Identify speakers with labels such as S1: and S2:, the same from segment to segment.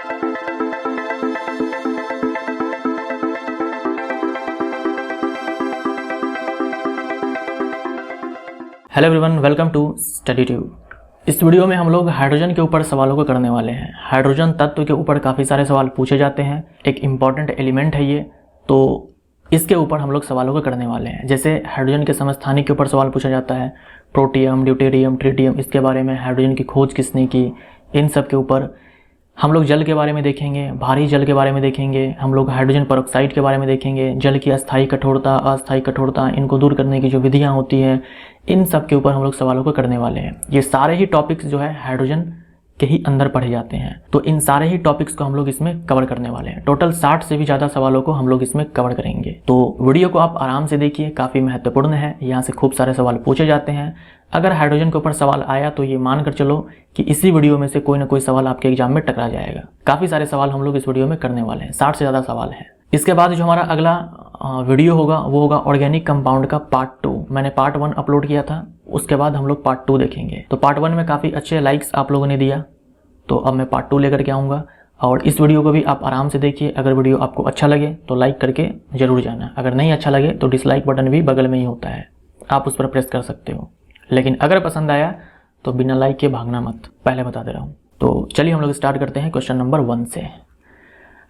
S1: Hello everyone, welcome to study tube. इस video में हम लोग हाइड्रोजन के ऊपर सवालों को करने वाले हैं। हाइड्रोजन तत्व के ऊपर काफ़ी सारे सवाल पूछे जाते हैं, एक इम्पॉर्टेंट एलिमेंट है ये, तो इसके ऊपर हम लोग सवालों को करने वाले हैं। जैसे हाइड्रोजन के समस्थानिक के ऊपर सवाल पूछा जाता है, प्रोटियम, ड्यूटेरियम, ट्रिटियम, इसके बारे में, हाइड्रोजन की खोज किसने की, इन सब के ऊपर हम लोग जल के बारे में देखेंगे, भारी जल के बारे में देखेंगे, हम लोग हाइड्रोजन पेरोक्साइड के बारे में देखेंगे, जल की अस्थायी कठोरता, अस्थायी कठोरता, इनको दूर करने की जो विधियां होती हैं, इन सब के ऊपर हम लोग सवालों को करने वाले हैं। ये सारे ही टॉपिक्स जो है हाइड्रोजन के ही अंदर पढ़े जाते हैं, तो इन सारे ही टॉपिक्स को हम लोग इसमें कवर करने वाले हैं। टोटल 60 से भी ज़्यादा सवालों को हम लोग इसमें कवर करेंगे, तो वीडियो को आप आराम से देखिए, काफ़ी महत्वपूर्ण है। यहाँ से खूब सारे सवाल पूछे जाते हैं। अगर हाइड्रोजन के ऊपर सवाल आया तो ये मान कर चलो कि इसी वीडियो में से कोई ना कोई सवाल आपके एग्जाम में टकरा जाएगा। काफ़ी सारे सवाल हम लोग इस वीडियो में करने वाले हैं, 60 से ज़्यादा सवाल हैं। इसके बाद जो हमारा अगला वीडियो होगा वो होगा ऑर्गेनिक कंपाउंड का पार्ट 2। मैंने पार्ट 1 अपलोड किया था, उसके बाद हम लोग पार्ट 2 देखेंगे। तो पार्ट 1 में काफ़ी अच्छे लाइक्स आप लोगों ने दिया, तो अब मैं पार्ट 2 लेकर के आऊँगा। और इस वीडियो को भी आप आराम से देखिए। अगर वीडियो आपको अच्छा लगे तो लाइक करके ज़रूर जाना, अगर नहीं अच्छा लगे तो डिसलाइक बटन भी बगल में ही होता है, आप उस पर प्रेस कर सकते हो। लेकिन अगर पसंद आया तो बिना लाइक के भागना मत, पहले बता दे रहा हूँ। तो चलिए हम लोग स्टार्ट करते हैं क्वेश्चन नंबर 1 से।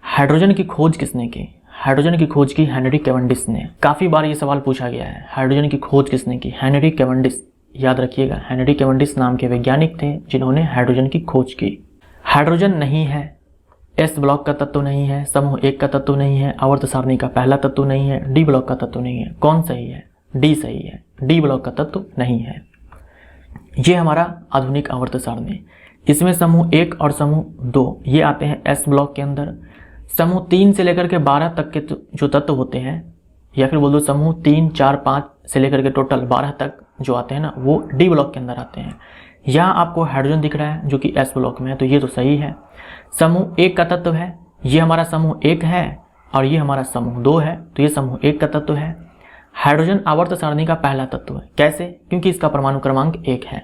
S1: हाइड्रोजन की खोज किसने की? हाइड्रोजन की खोज की हेनरी कैवेंडिश ने। काफ़ी बार ये सवाल पूछा गया है, हाइड्रोजन की खोज किसने की? Henry Cavendish. याद रखिएगा, हेनरी कैवेंडिश नाम के वैज्ञानिक थे जिन्होंने हाइड्रोजन की खोज की। हाइड्रोजन नहीं है, एस ब्लॉक का तत्व नहीं है, समूह 1 का तत्व नहीं है, आवर्त सारणी का पहला तत्व नहीं है, डी ब्लॉक का तत्व नहीं है। कौन सही है? डी सही है, डी ब्लॉक का तत्व नहीं है। ये हमारा आधुनिक आवर्त सारणी, इसमें समूह 1 और समूह 2 ये आते हैं एस ब्लॉक के अंदर। समूह 3 से लेकर के 12 तक के जो तत्व होते हैं, या फिर बोल दो समूह 3, 4, 5 से लेकर के टोटल 12 तक जो आते हैं ना, वो डी ब्लॉक के अंदर आते हैं। यहाँ आपको हाइड्रोजन दिख रहा है जो कि एस ब्लॉक में है, तो ये तो सही है। समूह 1 का तत्व है, ये हमारा समूह 1 है और ये हमारा समूह 2 है, तो ये समूह 1 का तत्व है। हाइड्रोजन आवर्त सारणी का पहला तत्व है। कैसे? क्योंकि इसका परमाणु क्रमांक 1 है।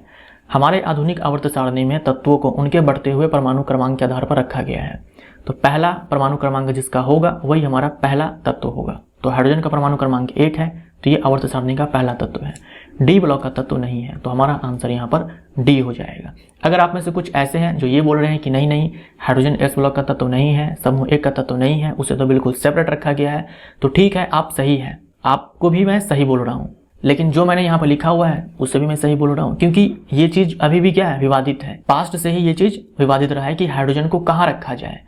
S1: हमारे आधुनिक आवर्त सारणी में तत्वों को उनके बढ़ते हुए परमाणु क्रमांक के आधार पर रखा गया है, तो पहला परमाणु क्रमांक जिसका होगा वही हमारा पहला तत्व होगा। तो हाइड्रोजन का परमाणु क्रमांक 1 है, तो ये आवर्त सारणी का पहला तत्व है। डी ब्लॉक का तत्व नहीं है, तो हमारा आंसर यहाँ पर डी हो जाएगा। अगर आप में से कुछ ऐसे हैं जो ये बोल रहे हैं कि नहीं नहीं, हाइड्रोजन एस ब्लॉक का तत्व नहीं है, समूह 1 का तत्व नहीं है, उसे तो बिल्कुल सेपरेट रखा गया है, तो ठीक है, आप सही है, आपको भी मैं सही बोल रहा हूँ। लेकिन जो मैंने यहाँ पर लिखा हुआ है उससे भी मैं सही बोल रहा हूँ, क्योंकि ये चीज़ अभी भी क्या है, विवादित है। पास्ट से ही ये चीज़ विवादित रहा है कि हाइड्रोजन को कहाँ रखा जाए,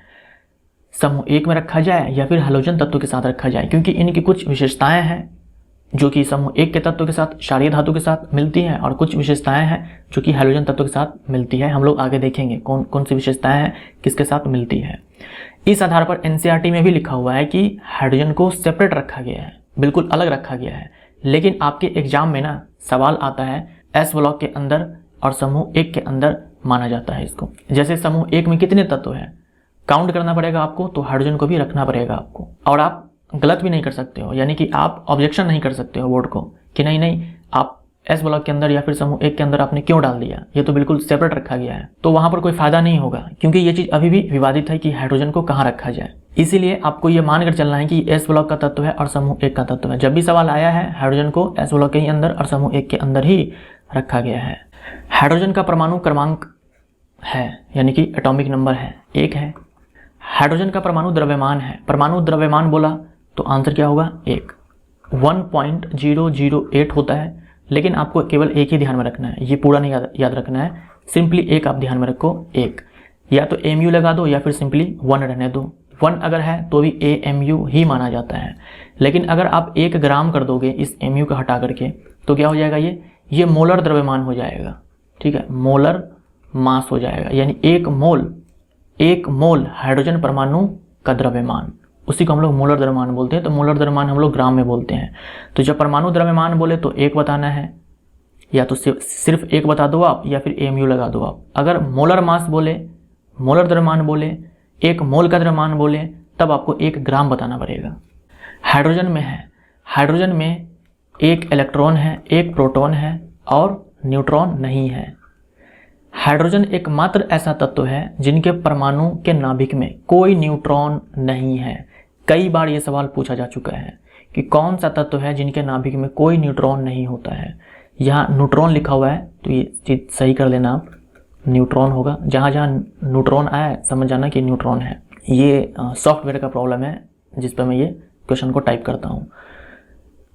S1: समूह 1 में रखा जाए या फिर हैलोजन तत्व के साथ रखा जाए, क्योंकि इनकी कुछ विशेषताएं हैं जो कि समूह 1 के तत्व के साथ, क्षारीय धातु के साथ मिलती हैं, और कुछ विशेषताएं हैं जो कि हैलोजन तत्व के साथ मिलती है। हम लोग आगे देखेंगे कौन कौन सी विशेषताएं हैं, किसके साथ मिलती है। इस आधार पर एनसीईआरटी में भी लिखा हुआ है कि हाइड्रोजन को सेपरेट रखा गया है, बिल्कुल अलग रखा गया है। लेकिन आपके एग्जाम में ना सवाल आता है एस ब्लॉक के अंदर और समूह 1 के अंदर माना जाता है इसको। जैसे समूह 1 में कितने तत्व हैं काउंट करना पड़ेगा आपको, तो हाइड्रोजन को भी रखना पड़ेगा आपको। और आप गलत भी नहीं कर सकते हो, यानी कि आप ऑब्जेक्शन नहीं कर सकते हो बोर्ड को कि नहीं नहीं, आप एस ब्लॉक के अंदर या फिर समूह 1 के अंदर आपने क्यों डाल दिया, ये तो बिल्कुल सेपरेट रखा गया है। तो वहां पर कोई फायदा नहीं होगा, क्योंकि ये चीज़ अभी भी विवादित है कि हाइड्रोजन को कहाँ रखा जाए। इसीलिए आपको ये मानकर चलना है कि एस ब्लॉक का तत्व है और समूह 1 का तत्व है। जब भी सवाल आया है, हाइड्रोजन को एस ब्लॉक के ही अंदर और समूह 1 के अंदर ही रखा गया है। हाइड्रोजन का परमाणु क्रमांक है, यानी कि एटॉमिक नंबर है, 1 है। हाइड्रोजन का परमाणु द्रव्यमान है, परमाणु द्रव्यमान बोला तो आंसर क्या होगा? 1, 1.008 होता है। लेकिन आपको केवल एक ही ध्यान में रखना है, ये पूरा नहीं याद रखना है, सिंपली एक आप ध्यान में रखो, 1। या तो एमयू लगा दो या फिर सिंपली 1 रहने दो। 1 अगर है तो भी एएमयू ही माना जाता है। लेकिन अगर आप 1 ग्राम कर दोगे इस एमयू का हटा करके, तो क्या हो जाएगा? ये मोलर द्रव्यमान हो जाएगा, ठीक है, मोलर मास हो जाएगा, यानी 1 मोल हाइड्रोजन परमाणु का द्रव्यमान, उसी को हम लोग मोलर द्रव्यमान बोलते हैं। तो मोलर द्रव्यमान हम लोग ग्राम में बोलते हैं। तो जब परमाणु द्रव्यमान बोले तो 1 बताना है, या तो सिर्फ 1 बता दो आप, या फिर एमयू लगा दो आप। अगर मोलर मास बोले, मोलर द्रव्यमान बोले, 1 मोल का द्रव्यमान बोले, तब आपको 1 ग्राम बताना पड़ेगा। हाइड्रोजन में है, हाइड्रोजन में 1 इलेक्ट्रॉन है, 1 प्रोटॉन है और न्यूट्रॉन नहीं है। हाइड्रोजन एकमात्र ऐसा तत्व है जिनके परमाणु के नाभिक में कोई न्यूट्रॉन नहीं है। कई बार ये सवाल पूछा जा चुका है कि कौन सा तत्व है जिनके नाभिक में कोई न्यूट्रॉन नहीं होता है। यहाँ न्यूट्रॉन लिखा हुआ है तो ये चीज़ सही कर लेना आप, न्यूट्रॉन होगा। जहाँ जहाँ न्यूट्रॉन आया समझ जाना कि न्यूट्रॉन है। ये सॉफ्टवेयर का प्रॉब्लम है जिस पर मैं ये क्वेश्चन को टाइप करता हूँ।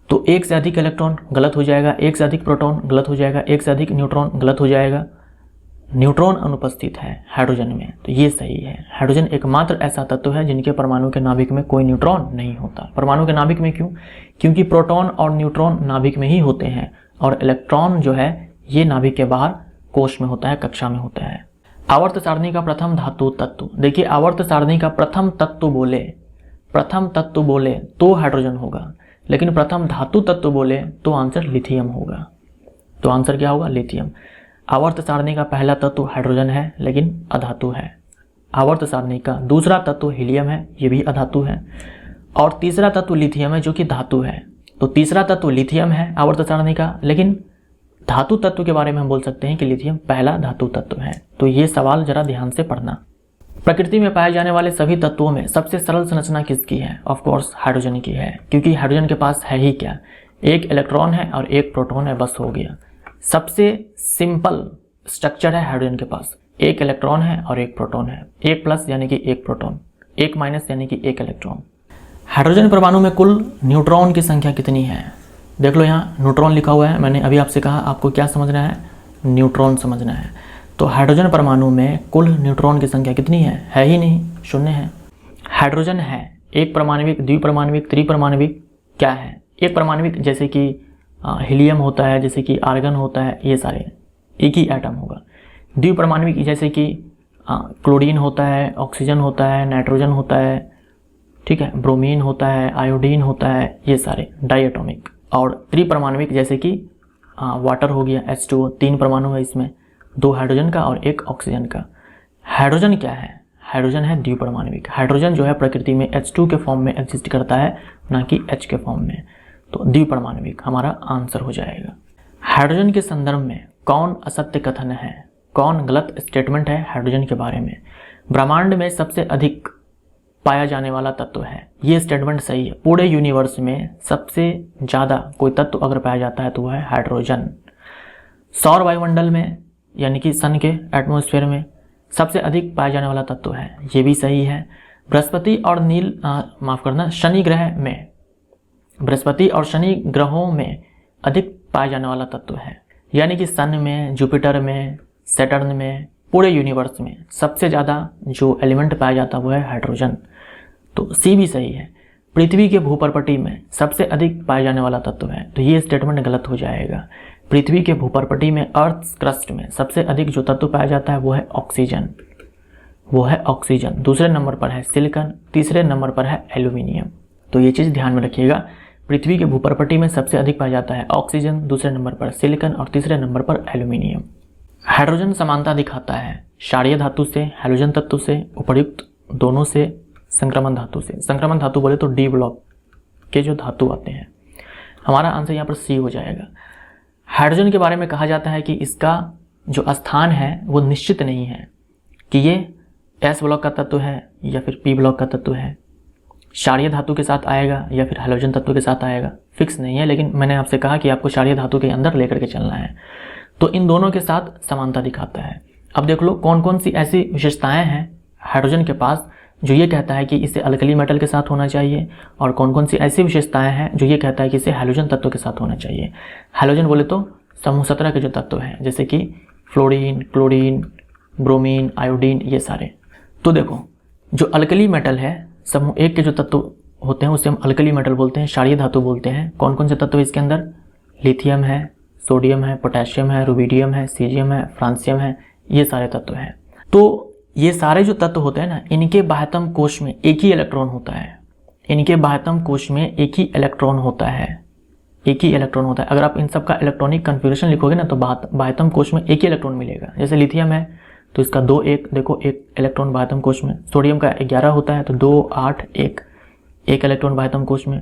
S1: तो एक से अधिक इलेक्ट्रॉन गलत हो जाएगा, एक से अधिक प्रोटॉन गलत हो जाएगा, एक से अधिक न्यूट्रॉन गलत हो जाएगा। न्यूट्रॉन अनुपस्थित है हाइड्रोजन में, तो ये सही है। हाइड्रोजन एकमात्र ऐसा तत्व है जिनके परमाणु के नाभिक में कोई न्यूट्रॉन नहीं होता। परमाणु के नाभिक में क्यों? क्योंकि प्रोटॉन और न्यूट्रॉन नाभिक में ही होते हैं और इलेक्ट्रॉन जो है ये नाभिक के बाहर कोश में होता है, कक्षा में होता है। आवर्त सारणी का प्रथम धातु तत्व, देखिए आवर्त सारणी का प्रथम तत्व बोले तो हाइड्रोजन होगा, लेकिन प्रथम धातु तत्व बोले तो आंसर लिथियम होगा। तो आंसर क्या होगा? लिथियम। आवर्त सारणी का पहला तत्व हाइड्रोजन है लेकिन अधातु है। आवर्त सारणी का दूसरा तत्व हीलियम है, ये भी अधातु है। और तीसरा तत्व लिथियम है जो कि धातु है। तो तीसरा तत्व लिथियम है आवर्त सारणी का, लेकिन धातु तत्व के बारे में हम बोल सकते हैं कि लिथियम पहला धातु तत्व है। तो ये सवाल जरा ध्यान से पढ़ना। प्रकृति में पाए जाने वाले सभी तत्वों में सबसे सरल संरचना किसकी है? ऑफ कोर्स हाइड्रोजन की है, क्योंकि हाइड्रोजन के पास है ही क्या? एक इलेक्ट्रॉन है और एक प्रोटॉन है, बस हो गया। सबसे सिंपल स्ट्रक्चर है हाइड्रोजन के पास, एक इलेक्ट्रॉन है और एक प्रोटॉन है। एक प्लस यानी कि एक प्रोटॉन, एक माइनस यानी कि एक इलेक्ट्रॉन। हाइड्रोजन परमाणु में कुल न्यूट्रॉन की संख्या कितनी है? देख लो यहाँ न्यूट्रॉन लिखा हुआ है। मैंने अभी आपसे कहा आपको क्या समझना है? न्यूट्रॉन समझना है। तो हाइड्रोजन परमाणु में कुल न्यूट्रॉन की संख्या कितनी है ही नहीं, शून्य है। हाइड्रोजन है एक परमाणविक, द्विपरमाणविक, त्रिपरमाणविक, क्या है? एक परमाणविक जैसे कि हीलियम होता है, जैसे कि आर्गन होता है, ये सारे एक ही एटम होगा। द्विपरमाणविक जैसे कि क्लोरीन होता है, ऑक्सीजन होता है, नाइट्रोजन होता है, ठीक है, ब्रोमीन होता है, आयोडीन होता है, ये सारे डाइएटॉमिक। और त्रिपरमाणविक जैसे कि वाटर हो गया, H2O, 3 परमाणु है इसमें, 2 हाइड्रोजन का और 1 ऑक्सीजन का। हाइड्रोजन क्या है? हाइड्रोजन है द्विपरमाणविक। हाइड्रोजन जो है प्रकृति में H2 के फॉर्म में एग्जिस्ट करता है, ना कि H के फॉर्म में। तो द्विपरमाणविक हमारा आंसर हो जाएगा। हाइड्रोजन के संदर्भ में कौन असत्य कथन है, कौन गलत स्टेटमेंट है हाइड्रोजन के बारे में? ब्रह्मांड में सबसे अधिक पाया जाने वाला तत्व है, ये स्टेटमेंट सही है। पूरे यूनिवर्स में सबसे ज़्यादा कोई तत्व अगर पाया जाता है तो वह है हाइड्रोजन। सौर वायुमंडल में यानी कि सन के एटमॉस्फेयर में सबसे अधिक पाया जाने वाला तत्व है, ये भी सही है। बृहस्पति और शनि ग्रह में, बृहस्पति और शनि ग्रहों में अधिक पाया जाने वाला तत्व है, यानी कि सन में, जुपिटर में, सैटर्न में, पूरे यूनिवर्स में सबसे ज़्यादा जो एलिमेंट पाया जाता है वो है हाइड्रोजन। तो सी भी सही है। पृथ्वी के भूपर्पटी में सबसे अधिक पाया जाने वाला तत्व है, तो ये स्टेटमेंट गलत हो जाएगा। पृथ्वी के भूपर्पटी में, अर्थ क्रस्ट में सबसे अधिक जो तत्व पाया जाता है वो है ऑक्सीजन, वो है ऑक्सीजन। दूसरे नंबर पर है सिलिकॉन, तीसरे नंबर पर है एल्यूमिनियम। तो ये चीज़ ध्यान में रखिएगा। पृथ्वी के भूपर्पटी में सबसे अधिक पाया जाता है ऑक्सीजन, दूसरे नंबर पर सिलिकॉन और तीसरे नंबर पर एल्यूमिनियम। हाइड्रोजन समानता दिखाता है क्षारीय धातु से, हैलोजन तत्व से, उपर्युक्त दोनों से, संक्रमण धातु से। संक्रमण धातु बोले तो डी ब्लॉक के जो धातु आते हैं। हमारा आंसर यहाँ पर सी हो जाएगा। हाइड्रोजन के बारे में कहा जाता है कि इसका जो स्थान है वो निश्चित नहीं है कि ये एस ब्लॉक का तत्व है या फिर पी ब्लॉक का तत्व है, क्षारीय धातु के साथ आएगा या फिर हैलोजन तत्व के साथ आएगा, फिक्स नहीं है। लेकिन मैंने आपसे कहा कि आपको क्षारीय धातु के अंदर लेकर के चलना है, तो इन दोनों के साथ समानता दिखाता है। अब देख लो कौन कौन सी ऐसी विशेषताएं हैं हाइड्रोजन के पास जो ये कहता है कि इसे अल्कली मेटल के साथ होना चाहिए, और कौन कौन सी ऐसी विशेषताएं हैं जो ये कहता है कि इसे हैलोजन तत्व के साथ होना चाहिए। हैलोजन बोले तो समूह 17 के जो तत्व हैं, जैसे कि फ्लोरीन, क्लोरीन, ब्रोमीन, आयोडीन, ये सारे। तो देखो जो अल्कली मेटल है, समूह 1 के जो तत्व होते हैं उसे हम अल्कली मेटल बोलते हैं, क्षारीय धातु बोलते हैं। कौन कौन से तत्व इसके अंदर? लिथियम है, सोडियम है, पोटेशियम है, रुबिडियम है, सीजियम है, फ्रांसियम है, ये सारे तत्व हैं। तो ये सारे जो तत्व होते हैं ना, इनके बाह्यतम कोश में एक ही इलेक्ट्रॉन होता है। इनके बाह्यतम कोश में एक ही इलेक्ट्रॉन होता है, एक ही इलेक्ट्रॉन होता है। अगर आप इन सब का इलेक्ट्रॉनिक कन्फिगरेशन लिखोगे ना तो बाह्यतम कोश में एक ही इलेक्ट्रॉन मिलेगा। जैसे लिथियम है तो इसका 2 1, देखो एक इलेक्ट्रॉन बाह्यतम कोश में। सोडियम का 11 होता है तो 2 8 1, एक इलेक्ट्रॉन बाह्यतम कोश में।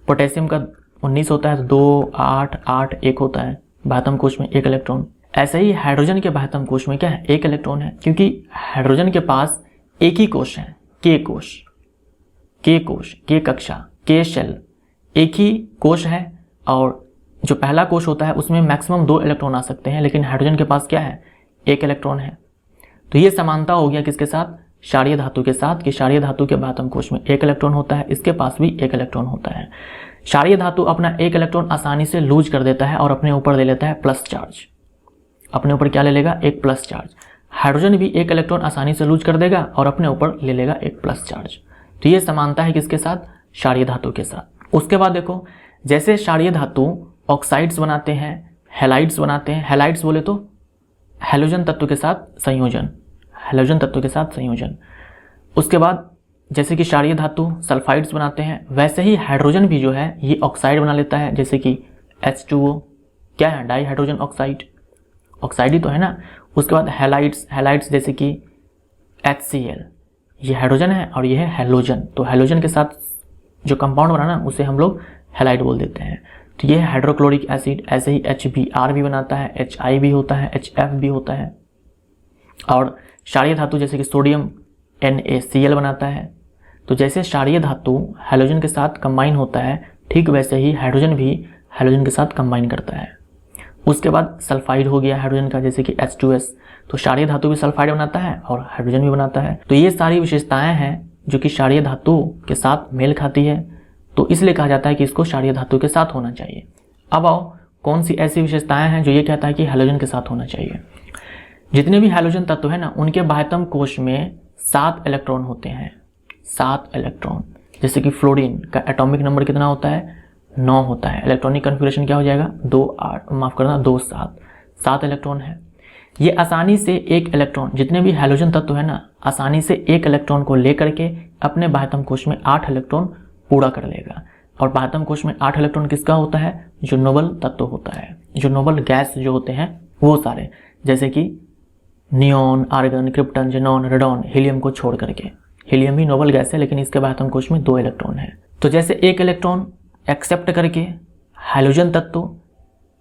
S1: पोटेशियम का 19 होता है तो 2 8 8 1 होता है बाह्यतम कोश में, एक इलेक्ट्रॉन। ऐसे ही हाइड्रोजन के बाह्यतम कोश में क्या है, एक इलेक्ट्रॉन है, क्योंकि हाइड्रोजन के पास एक ही कोश है, के कोश, के कक्षा, के शेल, एक ही कोश है। और जो पहला कोश होता है उसमें मैक्सिमम 2 इलेक्ट्रॉन आ सकते हैं, लेकिन हाइड्रोजन के पास क्या है, एक इलेक्ट्रॉन है। तो ये समानता हो गया किसके साथ, क्षारीय धातु के साथ, कि क्षारीय धातु के बाह्यतम कोश में एक इलेक्ट्रॉन होता है, इसके पास भी एक इलेक्ट्रॉन होता है। क्षारीय धातु अपना एक इलेक्ट्रॉन आसानी से लूज कर देता है और अपने ऊपर ले लेता है प्लस चार्ज। अपने ऊपर क्या ले लेगा, एक प्लस चार्ज। हाइड्रोजन भी एक इलेक्ट्रॉन आसानी से लूज कर देगा और अपने ऊपर ले लेगा एक प्लस चार्ज। तो ये समानता है किसके साथ, क्षारीय धातु के साथ। उसके बाद देखो, जैसे क्षारीय धातु ऑक्साइड्स बनाते हैं, हैलाइड्स बनाते हैं, हैलाइड्स बोले तो हैलोजन तत्व के साथ संयोजन, हैलोजन तत्व के साथ संयोजन। उसके बाद जैसे कि क्षारीय धातु सल्फाइड्स बनाते हैं, वैसे ही हाइड्रोजन भी जो है ये ऑक्साइड बना लेता है, जैसे कि H2O क्या है, डाई हाइड्रोजन ऑक्साइड, ऑक्साइड ही तो है ना। उसके बाद हैलाइड्स जैसे कि HCl, ये हाइड्रोजन है और ये है हैलोजन। तो हैलोजन के साथ जो कंपाउंड बना ना उसे हम लोग हैलाइड बोल देते हैं। तो ये है हाइड्रोक्लोरिक एसिड। ऐसे ही HBr भी बनाता है, HI भी होता है, HF भी होता है। और क्षारीय धातु जैसे कि सोडियम NaCl बनाता है। तो जैसे क्षारीय धातु हैलोजन के साथ कंबाइन होता है, ठीक वैसे ही हाइड्रोजन भी हैलोजन के साथ कंबाइन करता है। उसके बाद सल्फाइड हो गया हाइड्रोजन का, जैसे कि H2S। तो क्षारीय धातु भी सल्फाइड बनाता है और हाइड्रोजन भी बनाता है। तो ये सारी विशेषताएं हैं जो कि क्षारीय धातु के साथ मेल खाती है, तो इसलिए कहा जाता है कि इसको क्षारीय धातु के साथ होना चाहिए। अब आओ, कौन सी ऐसी विशेषताएं हैं जो ये कहता है कि हैलोजन के साथ होना चाहिए। जितने भी हैलोजन तत्व है ना, उनके बाह्यतम कोश में 7 इलेक्ट्रॉन होते हैं, 7 इलेक्ट्रॉन। जैसे कि फ्लोरीन का एटॉमिक नंबर कितना होता है, 9 होता है। इलेक्ट्रॉनिक कन्फिगरेशन क्या हो जाएगा, 2 7, 7 इलेक्ट्रॉन है। ये आसानी से एक इलेक्ट्रॉन, जितने भी हैलोजन तत्व है ना, आसानी से एक इलेक्ट्रॉन को लेकर के अपने बाह्यतम कोश में 8 इलेक्ट्रॉन पूरा कर लेगा। और बाह्यतम कोश में 8 इलेक्ट्रॉन किसका होता है, जो नोबल तत्व होता है, जो नोबल गैस जो होते हैं वो सारे, जैसे कि neon, argon, krypton, xenon, radon, helium को छोड़ करके। हीलियम भी नोबल गैस है, लेकिन इसके बाह्यतम कोश में 2 इलेक्ट्रॉन है। तो जैसे एक इलेक्ट्रॉन एक्सेप्ट करके हाइड्रोजन तत्व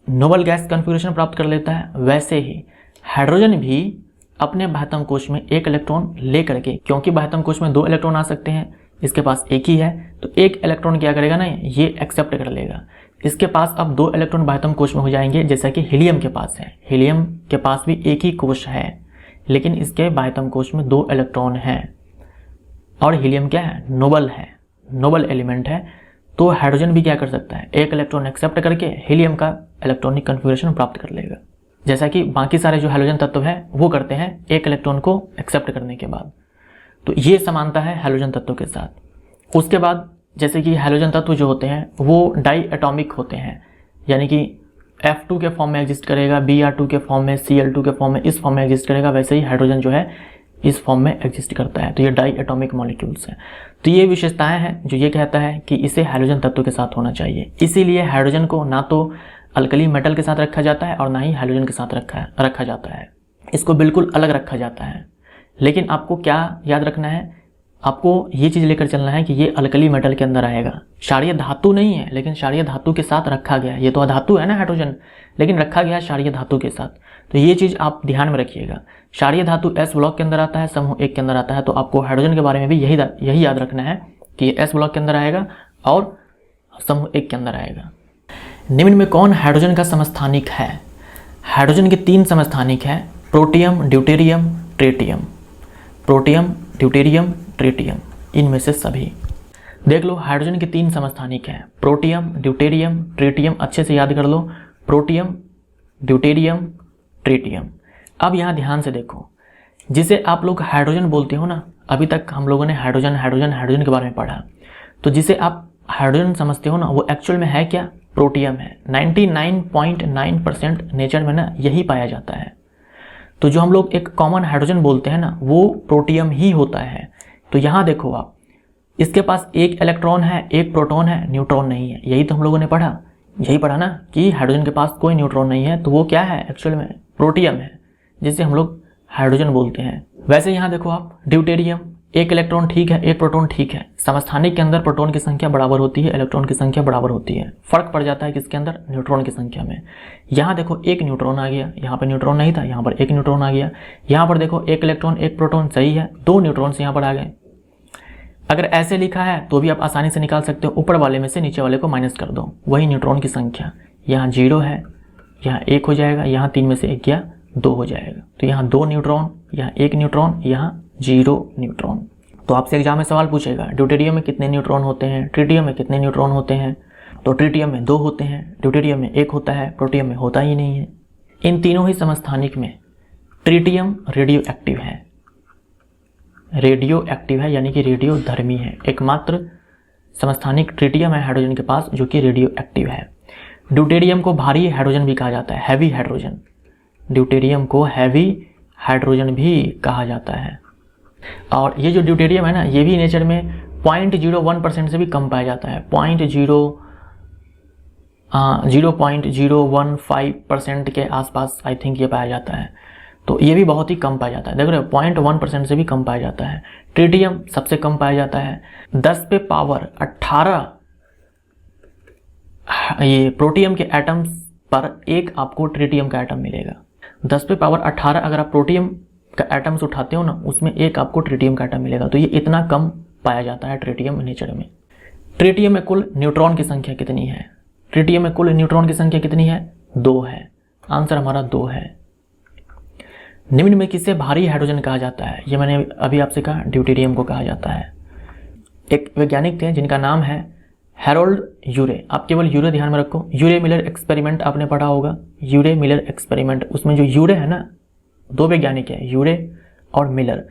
S1: नोबल गैस कॉन्फ़िगरेशन प्राप्त कर लेता है, वैसे ही हाइड्रोजन भी अपने बाह्यतम कोश में एक इलेक्ट्रॉन ले करके, क्योंकि बाह्यतम कोश में 2 इलेक्ट्रॉन आ सकते हैं, इसके पास एक ही है, तो एक इलेक्ट्रॉन क्या करेगा ना, ये एक्सेप्ट कर लेगा। इसके पास अब 2 इलेक्ट्रॉन बाह्यतम कोश में हो जाएंगे, जैसा कि हीलियम के पास है। हीलियम के पास भी एक ही कोश है, लेकिन इसके बाह्यतम कोश में 2 इलेक्ट्रॉन हैं। और हीलियम क्या है, नोबल है, नोबल एलिमेंट है। तो हाइड्रोजन भी क्या कर सकता है, एक इलेक्ट्रॉन एक्सेप्ट करके हीलियम का इलेक्ट्रॉनिक कन्फिगरेशन प्राप्त कर लेगा, जैसा कि बाकी सारे जो हाइड्रोजन तत्व है वो करते हैं एक इलेक्ट्रॉन को एक्सेप्ट करने के बाद। तो ये समानता है हाइड्रोजन तत्व के साथ। उसके बाद जैसे कि हाइड्रोजन तत्व जो होते हैं वो डाई एटॉमिक होते हैं, यानी कि F2 के फॉर्म में एग्जिस्ट करेगा, Br2 के फॉर्म में, Cl2 के फॉर्म में, इस फॉर्म में एग्जिस्ट करेगा। वैसे ही हाइड्रोजन जो है इस फॉर्म में एग्जिस्ट करता है। तो ये डाई एटॉमिक मॉलिक्यूल्स हैं। तो ये विशेषताएं हैं जो ये कहता है कि इसे हाइड्रोजन तत्व के साथ होना चाहिए। इसीलिए हाइड्रोजन को ना तो अल्कली मेटल के साथ रखा जाता है और ना ही हाइड्रोजन के साथ रखा जाता है। इसको बिल्कुल अलग रखा जाता है। लेकिन आपको क्या याद रखना है, आपको ये चीज़ लेकर चलना है कि ये अल्कली मेटल के अंदर आएगा। क्षारीय धातु नहीं है, लेकिन क्षारीय धातु के साथ रखा गया। ये तो अधातु है ना हाइड्रोजन, लेकिन रखा गया क्षारीय धातु के साथ। तो ये चीज़ आप ध्यान में रखिएगा। क्षारीय धातु S ब्लॉक के अंदर आता है, समूह 1 के अंदर आता है। तो आपको हाइड्रोजन के बारे में भी यही याद रखना है कि ये S ब्लॉक के अंदर आएगा और समूह 1 के अंदर आएगा। निम्न में कौन हाइड्रोजन का समस्थानिक है? हाइड्रोजन के 3 समस्थानिक हैं, protium, deuterium, tritium. Protium, deuterium, tritium, इनमें से सभी देख लो। हाइड्रोजन के 3 समस्थानिक हैं, प्रोटियम, ड्यूटेरियम, ट्रिटियम। अच्छे से याद कर लो, प्रोटियम, ड्यूटेरियम, ट्रिटियम। अब यहाँ ध्यान से देखो, जिसे आप लोग हाइड्रोजन बोलते हो ना, अभी तक हम लोगों ने हाइड्रोजन के बारे में पढ़ा। तो जिसे आप हाइड्रोजन समझते हो ना, वो एक्चुअल में है क्या? प्रोटियम है। 99.9% नेचर में ना यही पाया जाता है। तो जो हम लोग एक कॉमन हाइड्रोजन बोलते हैं ना, वो प्रोटियम ही होता है। तो यहाँ देखो आप, इसके पास एक इलेक्ट्रॉन है, एक प्रोटॉन है, न्यूट्रॉन नहीं है। यही तो हम लोगों ने पढ़ा, यही पढ़ा ना कि हाइड्रोजन के पास कोई न्यूट्रॉन नहीं है। तो वो क्या है एक्चुअल में? प्रोटियम है, जिसे हम लोग हाइड्रोजन बोलते हैं। वैसे यहाँ देखो आप, ड्यूटेरियम, एक इलेक्ट्रॉन ठीक है, एक प्रोटॉन ठीक है। समस्थानिक के अंदर प्रोटॉन की संख्या बराबर होती है, इलेक्ट्रॉन की संख्या बराबर होती है। फर्क पड़ जाता है किसके अंदर, न्यूट्रॉन की संख्या में। यहाँ देखो एक न्यूट्रॉन आ गया, यहाँ पर न्यूट्रॉन नहीं था, यहाँ पर एक न्यूट्रॉन आ गया। यहाँ पर देखो एक इलेक्ट्रॉन एक प्रोटॉन, सही है, 2 न्यूट्रॉन्स यहाँ पर आ गए। अगर ऐसे लिखा है तो भी आप आसानी से निकाल सकते हो, ऊपर वाले में से नीचे वाले को माइनस कर दो, वही न्यूट्रॉन की संख्या। यहाँ 0 है, यहाँ 1 हो जाएगा, यहाँ 3 में से 1 गया, 2 हो जाएगा। तो यहाँ 2 न्यूट्रॉन, यहाँ 1 न्यूट्रॉन, यहाँ 0 न्यूट्रॉन। तो आपसे एग्जाम में सवाल पूछेगा ड्यूटेरियम में कितने न्यूट्रॉन होते हैं, ट्रिटियम में कितने न्यूट्रॉन होते हैं। तो ट्रिटियम में 2 होते हैं, ड्यूटेरियम में 1 होता है, प्रोटियम में होता ही नहीं है। इन तीनों ही समस्थानिक में ट्रिटियम रेडियो एक्टिव है, रेडियो एक्टिव है यानी कि रेडियो धर्मी है। एकमात्र समस्थानिक ट्रिटियम है हाइड्रोजन के पास जो कि रेडियो एक्टिव है। ड्यूटेरियम को भारी हाइड्रोजन भी कहा जाता है, हैवी हाइड्रोजन। ड्यूटेरियम को हैवी हाइड्रोजन भी कहा जाता है। और ये जो ड्यूटेरियम है ना, ये भी नेचर में 0.01% से भी कम पाया जाता है। 0.015% के आसपास आई थिंक ये पाया जाता है। तो ये भी बहुत ही कम पाया जाता है, देख रहे हो, 0.1% से भी कम पाया जाता है। ट्रिटियम सबसे कम पाया जाता है। 10 पे पावर 18 ये प्रोटियम के एटम्स पर एक आपको ट्रिटियम का एटम मिलेगा। 10 पे पावर 18 अगर आप प्रोटियम का एटम्स उठाते हो ना, उसमें एक आपको ट्रिटियम का एटम मिलेगा। तो ये इतना कम पाया जाता है ट्रिटियम नेचर में। ट्रिटियम में कुल न्यूट्रॉन की संख्या कितनी है? ट्रिटियम में कुल न्यूट्रॉन की संख्या कितनी है? 2 है। आंसर हमारा 2 है। निम्न में किसे भारी हाइड्रोजन कहा जाता है? ये मैंने अभी आपसे कहा, ड्यूटेरियम को कहा जाता है। एक वैज्ञानिक थे जिनका नाम है हैरोल्ड यूरे। आप केवल यूरे ध्यान में रखो। यूरे मिलर एक्सपेरिमेंट आपने पढ़ा होगा, यूरे मिलर एक्सपेरिमेंट। उसमें जो यूरे है ना, 2 वैज्ञानिक है, यूरे और मिलर।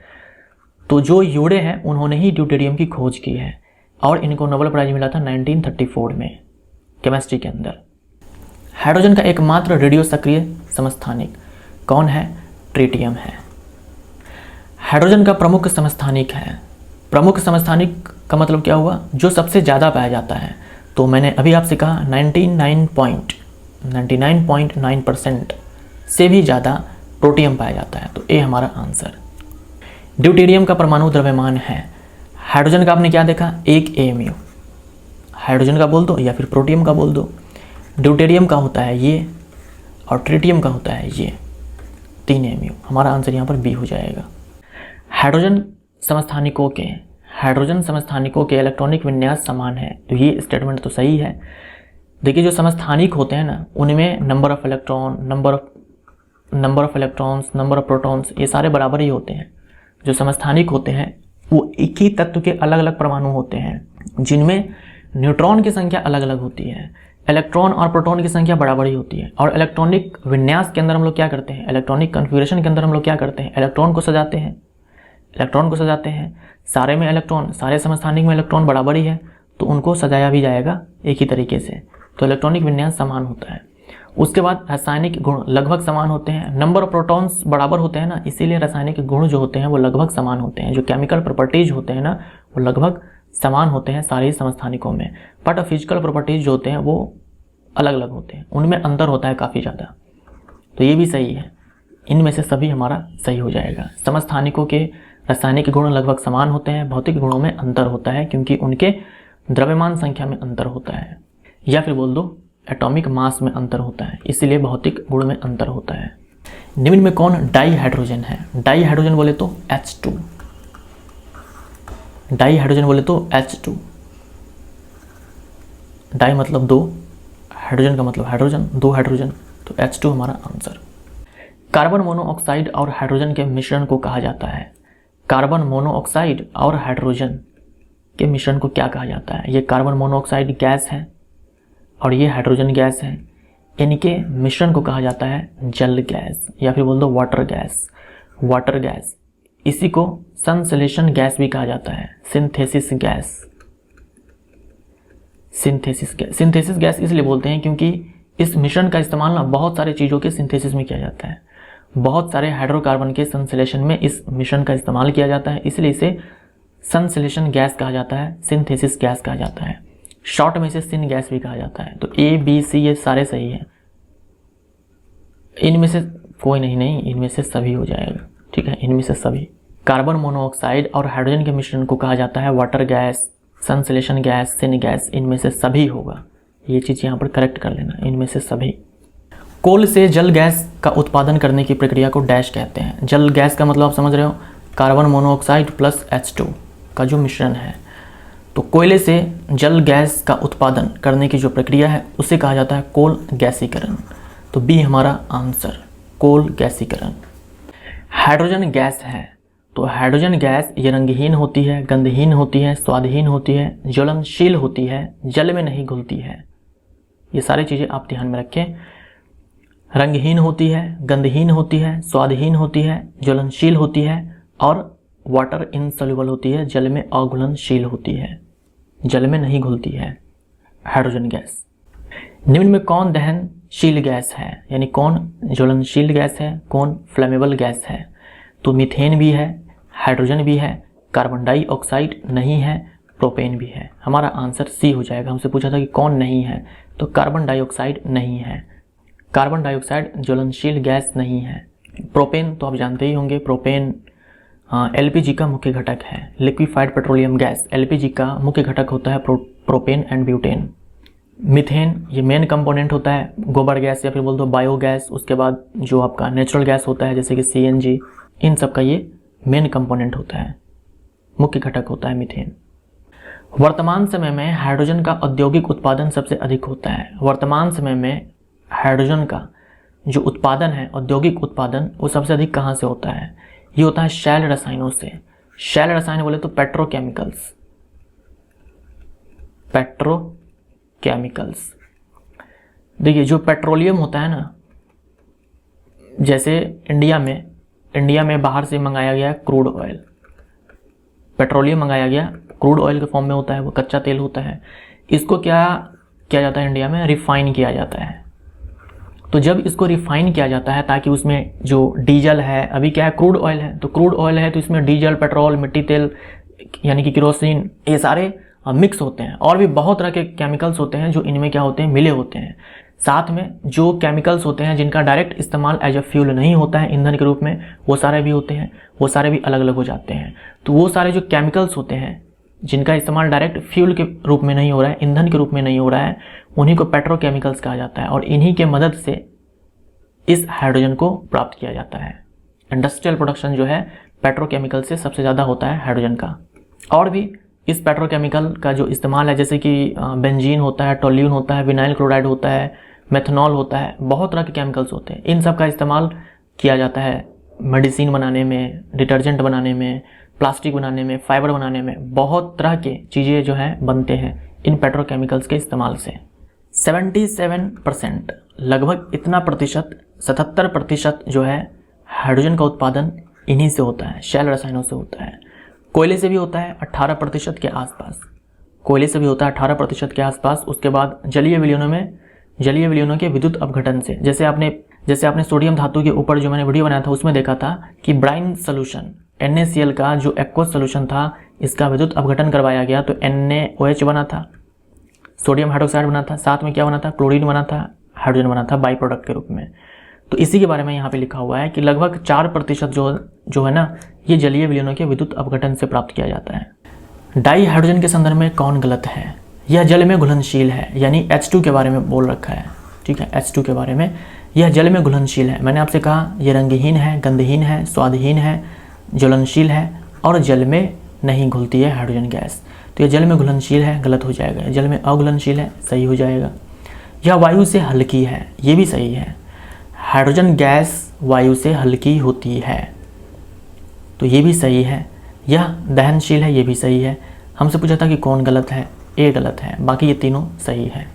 S1: तो जो यूरे हैं उन्होंने ही ड्यूटेरियम की खोज की है और इनको नोबेल प्राइज मिला था 1934 में केमिस्ट्री के अंदर। हाइड्रोजन का एकमात्र रेडियो सक्रिय समस्थानिक कौन है? ट्रिटियम है। हाइड्रोजन का प्रमुख समस्थानिक है। प्रमुख समस्थानिक का मतलब क्या हुआ? जो सबसे ज़्यादा पाया जाता है। तो मैंने अभी आपसे कहा 99.9% से भी ज़्यादा प्रोटियम पाया जाता है। तो ए हमारा आंसर। ड्यूटेरियम का परमाणु द्रव्यमान है। हाइड्रोजन का आपने क्या देखा? 1 AMU। हाइड्रोजन का बोल दो या फिर प्रोटियम का बोल दो। ड्यूटेरियम का होता है ये और ट्रिटियम का होता है ये, 3 AMU। हमारा आंसर यहाँ पर बी हो जाएगा। हाइड्रोजन समस्थानिकों के इलेक्ट्रॉनिक विन्यास समान है। तो ये स्टेटमेंट तो सही है। देखिए जो समस्थानिक होते हैं ना, उनमें number of electrons, number of protons, ये सारे बराबर ही होते हैं। जो समस्थानिक होते हैं वो एक ही तत्व के अलग अलग परमाणु होते हैं जिनमें न्यूट्रॉन की संख्या अलग अलग होती है, इलेक्ट्रॉन और प्रोटॉन की संख्या बराबर ही होती है। और इलेक्ट्रॉनिक विन्यास के अंदर हम लोग क्या करते हैं? इलेक्ट्रॉनिक कन्फिगरेशन के अंदर हम लोग क्या करते हैं? इलेक्ट्रॉन को सजाते हैं। सारे में इलेक्ट्रॉन, सारे समस्थानिक में इलेक्ट्रॉन बराबर ही है, तो उनको सजाया भी जाएगा एक ही तरीके से। तो इलेक्ट्रॉनिक विन्यास समान होता है। उसके बाद रासायनिक गुण लगभग समान होते हैं। नंबर ऑफ प्रोटॉन्स बराबर होते हैं ना, इसीलिए रासायनिक गुण जो होते हैं वो लगभग समान होते हैं। जो केमिकल प्रॉपर्टीज होते हैं ना, वो लगभग समान होते हैं सारे समस्थानिकों में। बट फिजिकल प्रॉपर्टीज जो होते हैं वो अलग अलग होते हैं, उनमें अंतर होता है काफ़ी ज़्यादा। तो ये भी सही है। इनमें से सभी हमारा सही हो जाएगा। समस्थानिकों के रासायनिक गुण लगभग समान होते हैं, भौतिक गुणों में अंतर होता है क्योंकि उनके द्रव्यमान संख्या में अंतर होता है, या फिर बोल दो एटॉमिक मास में अंतर होता है, इसलिए भौतिक गुण में अंतर होता है। निम्न में कौन डाई हाइड्रोजन है? डाई हाइड्रोजन बोले तो H2। डाई हाइड्रोजन बोले तो H2। डाई मतलब 2, हाइड्रोजन का मतलब हाइड्रोजन, 2 हाइड्रोजन, तो H2 हमारा आंसर। कार्बन मोनोऑक्साइड और हाइड्रोजन के मिश्रण को कहा जाता है। कार्बन मोनोऑक्साइड और हाइड्रोजन के मिश्रण को क्या कहा जाता है? ये कार्बन मोनोऑक्साइड गैस है और ये हाइड्रोजन गैस है। इनके मिश्रण को कहा जाता है जल गैस, या फिर बोल दो वाटर गैस। इसी को संश्लेषण गैस भी कहा जाता है, सिंथेसिस गैस इसलिए बोलते हैं क्योंकि इस मिश्रण का इस्तेमाल ना बहुत सारे चीज़ों के सिंथेसिस में किया जाता है। बहुत सारे हाइड्रोकार्बन के संश्लेषण में इस मिश्रण का इस्तेमाल किया जाता है, इसलिए इसे संश्लेषण गैस कहा जाता है, सिंथेसिस गैस कहा जाता है। शॉर्ट में इसे सिन गैस भी कहा जाता है। तो A, B, C ये सारे सही हैं। इनमें से कोई नहीं, इनमें से सभी हो जाएगा। ठीक है, इनमें से सभी। कार्बन मोनोऑक्साइड और हाइड्रोजन के मिश्रण को कहा जाता है वाटर गैस, संश्लेषण गैस, सिन गैस। इनमें से सभी होगा, ये चीज़ यहाँ पर करेक्ट कर लेना, इनमें से सभी। कोल से जल गैस का उत्पादन करने की प्रक्रिया को डैश कहते हैं। जल गैस का मतलब आप समझ रहे हो, कार्बन मोनोऑक्साइड प्लस H2 का जो मिश्रण है। तो कोयले से जल गैस का उत्पादन करने की जो प्रक्रिया है उसे कहा जाता है कोल गैसीकरण। तो बी हमारा आंसर, कोल गैसीकरण। हाइड्रोजन गैस है, तो हाइड्रोजन गैस ये रंगहीन होती है, गंधहीन होती है, स्वादहीन होती है, ज्वलनशील होती है, जल में नहीं घुलती है। ये सारी चीज़ें आप ध्यान में रखें। रंगहीन होती है, गंधहीन होती है, स्वादहीन होती है, ज्वलनशील होती है और वाटर इनसॉल्युबल होती है, जल में अघुलनशील होती है, जल में नहीं घुलती है हाइड्रोजन गैस। निम्न में कौन दहनशील गैस है, यानी कौन ज्वलनशील गैस है, कौन फ्लेमेबल गैस है? तो मीथेन भी है, हाइड्रोजन भी है, कार्बन डाइऑक्साइड नहीं है, प्रोपेन भी है। हमारा आंसर सी हो जाएगा। हमसे पूछा था कि कौन नहीं है, तो कार्बन डाइऑक्साइड नहीं है। कार्बन डाइऑक्साइड ज्वलनशील गैस नहीं है। प्रोपेन तो आप जानते ही होंगे, प्रोपेन एलपीजी का मुख्य घटक है, लिक्विफाइड पेट्रोलियम गैस। एलपीजी का मुख्य घटक होता है प्रोपेन एंड ब्यूटेन। मीथेन ये मेन कंपोनेंट होता है, गोबर गैस या फिर बोल दो बायोगैस। उसके बाद जो आपका नेचुरल गैस होता है जैसे कि CNG, इन सब का ये मेन कंपोनेंट होता है, मुख्य घटक होता है मीथेन। वर्तमान समय में हाइड्रोजन का औद्योगिक उत्पादन सबसे अधिक होता है। वर्तमान समय में हाइड्रोजन का जो उत्पादन है, औद्योगिक उत्पादन, वो सबसे अधिक कहाँ से होता है? ये होता है शैल रसायनों से। शैल रसायन बोले तो पेट्रोकेमिकल्स, पेट्रोकेमिकल्स। देखिए जो पेट्रोलियम होता है ना, जैसे इंडिया में बाहर से मंगाया गया क्रूड ऑयल, पेट्रोलियम मंगाया गया, क्रूड ऑयल के फॉर्म में होता है, वो कच्चा तेल होता है। इसको क्या किया जाता है इंडिया में? रिफाइन किया जाता है। तो जब इसको रिफाइन किया जाता है ताकि उसमें जो डीजल है, अभी क्या है क्रूड ऑयल है, तो क्रूड ऑयल है तो इसमें डीजल, पेट्रोल, मिट्टी तेल यानी कि केरोसिन, ये सारे मिक्स होते हैं। और भी बहुत तरह के केमिकल्स होते हैं जो इनमें क्या होते हैं, मिले होते हैं। साथ में जो केमिकल्स होते हैं जिनका डायरेक्ट इस्तेमाल एज अ फ्यूल नहीं होता है ईंधन के रूप में, वो सारे भी होते हैं, वो सारे भी अलग अलग हो जाते हैं। तो वो सारे जो केमिकल्स होते हैं जिनका इस्तेमाल डायरेक्ट फ्यूल के रूप में नहीं हो रहा है, ईंधन के रूप में नहीं हो रहा है, उन्हीं को पेट्रोकेमिकल्स कहा जाता है। और इन्हीं के मदद से इस हाइड्रोजन को प्राप्त किया जाता है। इंडस्ट्रियल प्रोडक्शन जो है पेट्रोकेमिकल से सबसे ज़्यादा होता है हाइड्रोजन का। और भी इस पेट्रोकेमिकल का जो इस्तेमाल है, जैसे कि बेंजीन होता है, टोल्यून होता है, विनाइल क्लोराइड होता है, मेथनॉल होता है, बहुत तरह के केमिकल्स होते हैं। इन सब का इस्तेमाल किया जाता है मेडिसिन बनाने में, डिटर्जेंट बनाने में, प्लास्टिक बनाने में, फाइबर बनाने में, बहुत तरह के चीज़ें जो है बनते हैं इन पेट्रोकेमिकल्स के इस्तेमाल से। 77% लगभग इतना प्रतिशत, 77% जो है हाइड्रोजन का उत्पादन इन्हीं से होता है, शैल रसायनों से होता है। कोयले से भी होता है 18% के आसपास, कोयले से भी होता है 18% के आसपास। उसके बाद जलीय विलयनों के विद्युत अपघटन से, जैसे आपने सोडियम धातु के ऊपर जो मैंने वीडियो बनाया था उसमें देखा था कि ब्राइन सोल्यूशन NaCl का जो एक्वस सोल्यूशन था, इसका विद्युत अपघटन करवाया गया तो NaOH बना था, सोडियम हाइड्रोक्साइड बना था, साथ में क्या बना था, क्लोरीन बना था, हाइड्रोजन बना था बाई प्रोडक्ट के रूप में। तो इसी के बारे में यहाँ पे लिखा हुआ है कि लगभग 4% जो है ना, ये जलीय विलयनों के विद्युत अपघटन से प्राप्त किया जाता है। डाई हाइड्रोजन के संदर्भ में कौन गलत है? यह जल में घुलनशील है, यानी H2 के बारे में बोल रखा है, ठीक है, H2 के बारे में। यह जल में घुलनशील है, मैंने आपसे कहा यह रंगहीन है, गंधहीन है, स्वादहीन है, ज्वलनशील है और जल में नहीं घुलती है हाइड्रोजन गैस। तो यह जल में घुलनशील है, गलत हो जाएगा। जल में अघुलनशील है, सही हो जाएगा। यह वायु से हल्की है, ये भी सही है। हाइड्रोजन गैस वायु से हल्की होती है, तो ये भी सही है। यह दहनशील है, ये भी सही है। हमसे पूछा था कि कौन गलत है, ए गलत है, बाकी ये तीनों सही है।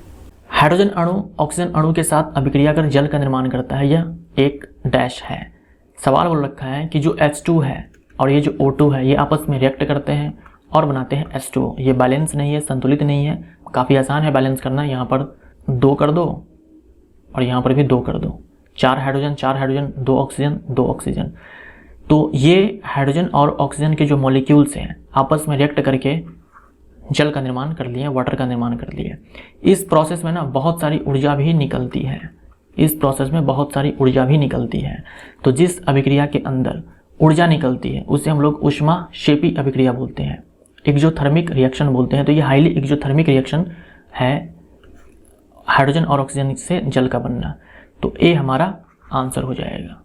S1: हाइड्रोजन अणु ऑक्सीजन अणु के साथ अभिक्रिया कर जल का निर्माण करता है, यह एक डैश है। सवाल बोल रखा है कि जो H2 है और ये जो O2 है, ये आपस में रिएक्ट करते हैं और बनाते हैं H2O। ये बैलेंस नहीं है, संतुलित नहीं है, काफ़ी आसान है बैलेंस करना। यहाँ पर 2 कर दो और यहाँ पर भी 2 कर दो, 4 हाइड्रोजन, 2 ऑक्सीजन। तो ये हाइड्रोजन और ऑक्सीजन के जो मॉलिक्यूल्स हैं आपस में रिएक्ट करके जल का निर्माण कर लिए, वाटर का निर्माण कर लिए। इस प्रोसेस में ना बहुत सारी ऊर्जा भी निकलती है, तो जिस अभिक्रिया के अंदर ऊर्जा निकलती है उसे हम लोग ऊष्माक्षेपी अभिक्रिया बोलते हैं, एक्सोथर्मिक रिएक्शन बोलते हैं। तो ये हाईली एक्सोथर्मिक रिएक्शन है, हाइड्रोजन और ऑक्सीजन से जल का बनना। तो ए हमारा आंसर हो जाएगा।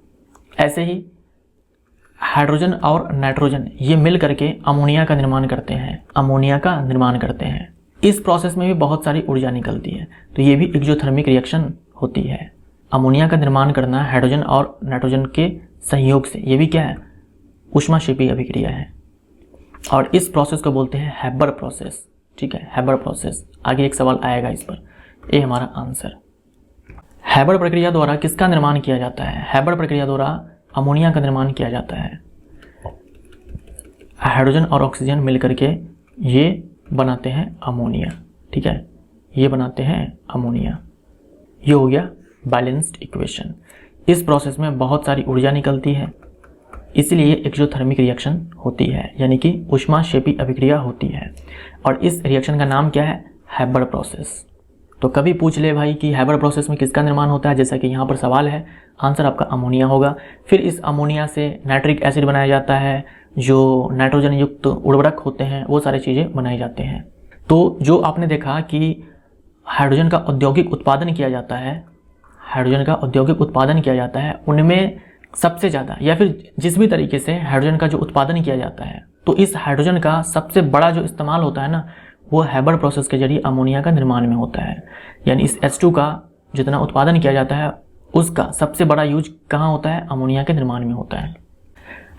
S1: ऐसे ही हाइड्रोजन और नाइट्रोजन ये मिल करके अमोनिया का निर्माण करते हैं, अमोनिया का निर्माण करते हैं। इस प्रोसेस में भी बहुत सारी ऊर्जा निकलती है, तो ये भी एक्सोथर्मिक रिएक्शन होती है। अमोनिया का निर्माण करना हाइड्रोजन और नाइट्रोजन के संयोग से, ये भी क्या है, ऊष्माक्षेपी अभिक्रिया है। और इस प्रोसेस को बोलते हैं हैबर प्रोसेस। ठीक है, हैबर प्रोसेस। आगे एक सवाल आएगा इस पर, ये हमारा आंसर। हैबर प्रक्रिया द्वारा किसका निर्माण किया जाता है? हैबर प्रक्रिया द्वारा अमोनिया का निर्माण किया जाता है। हाइड्रोजन और ऑक्सीजन मिलकर के ये बनाते हैं अमोनिया। ठीक है, ये बनाते हैं अमोनिया। ये हो गया बैलेंस्ड इक्वेशन। इस प्रोसेस में बहुत सारी ऊर्जा निकलती है, इसलिए एक्सोथर्मिक रिएक्शन होती है, यानी कि ऊष्माक्षेपी अभिक्रिया होती है। और इस रिएक्शन का नाम क्या है? Haber process. तो कभी पूछ ले भाई कि हैबर प्रोसेस में किसका निर्माण होता है, जैसा कि यहाँ पर सवाल है, आंसर आपका अमोनिया होगा। फिर इस अमोनिया से नाइट्रिक एसिड बनाया जाता है, जो नाइट्रोजन युक्त उर्वरक होते हैं वो सारी चीज़ें बनाई जाते हैं। तो जो आपने देखा कि हाइड्रोजन का औद्योगिक उत्पादन किया जाता है, हाइड्रोजन का औद्योगिक उत्पादन किया जाता है, उनमें सबसे ज़्यादा या फिर जिस भी तरीके से हाइड्रोजन का जो उत्पादन किया जाता है, तो इस हाइड्रोजन का सबसे बड़ा जो इस्तेमाल होता है ना, वो हैबर प्रोसेस के जरिए अमोनिया का निर्माण में होता है। यानी इस H2 का जितना उत्पादन किया जाता है उसका सबसे बड़ा यूज कहाँ होता है? अमोनिया के निर्माण में होता है।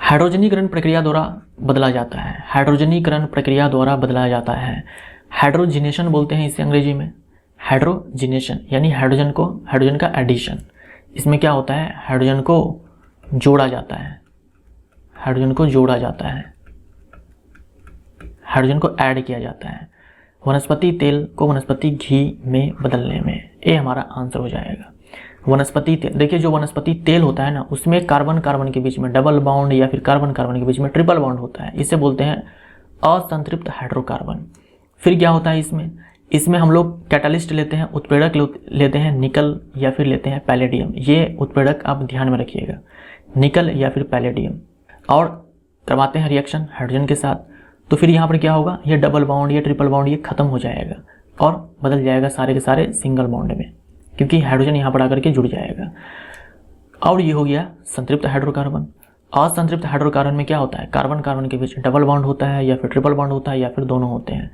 S1: हाइड्रोजनीकरण प्रक्रिया द्वारा बदला जाता है, हाइड्रोजनीकरण प्रक्रिया द्वारा बदला जाता है। हाइड्रोजिनेशन बोलते हैं इसे अंग्रेजी में। हाइड्रोजिनेशन यानी हाइड्रोजन का एडिशन। इसमें क्या होता है? हाइड्रोजन को जोड़ा जाता है, हाइड्रोजन को जोड़ा जाता है, हाइड्रोजन को ऐड किया जाता है वनस्पति तेल को वनस्पति घी में बदलने में। ये हमारा आंसर हो जाएगा। वनस्पति तेल, देखिए जो वनस्पति तेल होता है ना, उसमें कार्बन कार्बन के बीच में डबल बॉन्ड या फिर कार्बन कार्बन के बीच में ट्रिपल बॉन्ड होता है, इसे बोलते हैं असंतृप्त हाइड्रोकार्बन। फिर क्या होता है इसमें हम लोग कैटालिस्ट लेते हैं, उत्प्रेरक लेते हैं निकल या फिर लेते हैं पैलेडियम। ये उत्प्रेरक आप ध्यान में रखिएगा, निकल या फिर पैलेडियम, और करवाते हैं रिएक्शन हाइड्रोजन के साथ। तो फिर यहाँ पर क्या होगा? ये डबल बॉन्ड या ट्रिपल बॉन्ड ये खत्म हो जाएगा और बदल जाएगा सारे के सारे सिंगल बॉन्ड में, क्योंकि हाइड्रोजन यहाँ पर आकर के जुड़ जाएगा। और ये हो गया संतृप्त हाइड्रोकार्बन। असंतृप्त हाइड्रोकार्बन में क्या होता है? कार्बन कार्बन के बीच डबल बॉन्ड होता है या फिर ट्रिपल बॉन्ड होता है या फिर दोनों होते हैं।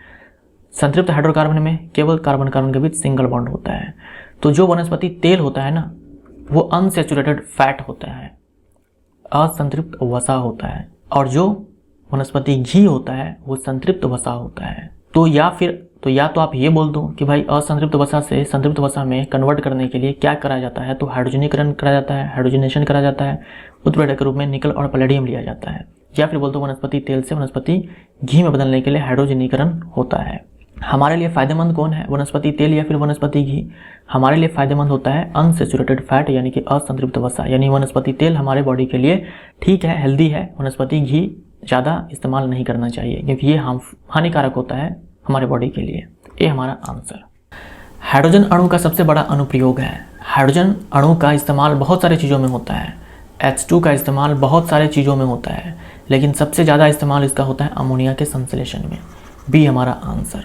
S1: संतृप्त हाइड्रोकार्बन में केवल कार्बन कार्बन के बीच सिंगल बॉन्ड होता है। तो जो वनस्पति तेल होता है ना, वो अनसैचुरेटेड फैट होता है, असंतृप्त वसा होता है। और जो वनस्पति घी होता है वो संतृप्त वसा होता है। तो या तो आप ये बोल दो कि भाई असंतृप्त वसा से संतृप्त वसा में कन्वर्ट करने के लिए क्या करा जाता है? तो हाइड्रोजनीकरण करा जाता है, हाइड्रोजनेशन करा जाता है, उत्प्रेरक के रूप में निकल और पैलेडियम लिया जाता है। या फिर बोल दो वनस्पति तेल से वनस्पति घी में बदलने के लिए हाइड्रोजनीकरण होता है। हमारे लिए फायदेमंद कौन है? वनस्पति तेल या फिर वनस्पति घी? हमारे लिए फायदेमंद होता है अनसैचुरेटेड फैट यानी कि असंतृप्त वसा। यानी वनस्पति तेल हमारे बॉडी के लिए ठीक है, हेल्दी है। वनस्पति घी ज़्यादा इस्तेमाल नहीं करना चाहिए क्योंकि ये हानिकारक होता है हमारे बॉडी के लिए। ये हमारा आंसर। हाइड्रोजन अणु का सबसे बड़ा अनुप्रयोग है। हाइड्रोजन अणु का इस्तेमाल बहुत सारी चीज़ों में होता है। H2 का इस्तेमाल बहुत सारे चीज़ों में होता है, लेकिन सबसे ज़्यादा इस्तेमाल इसका होता है अमोनिया के संश्लेषण में। बी हमारा आंसर।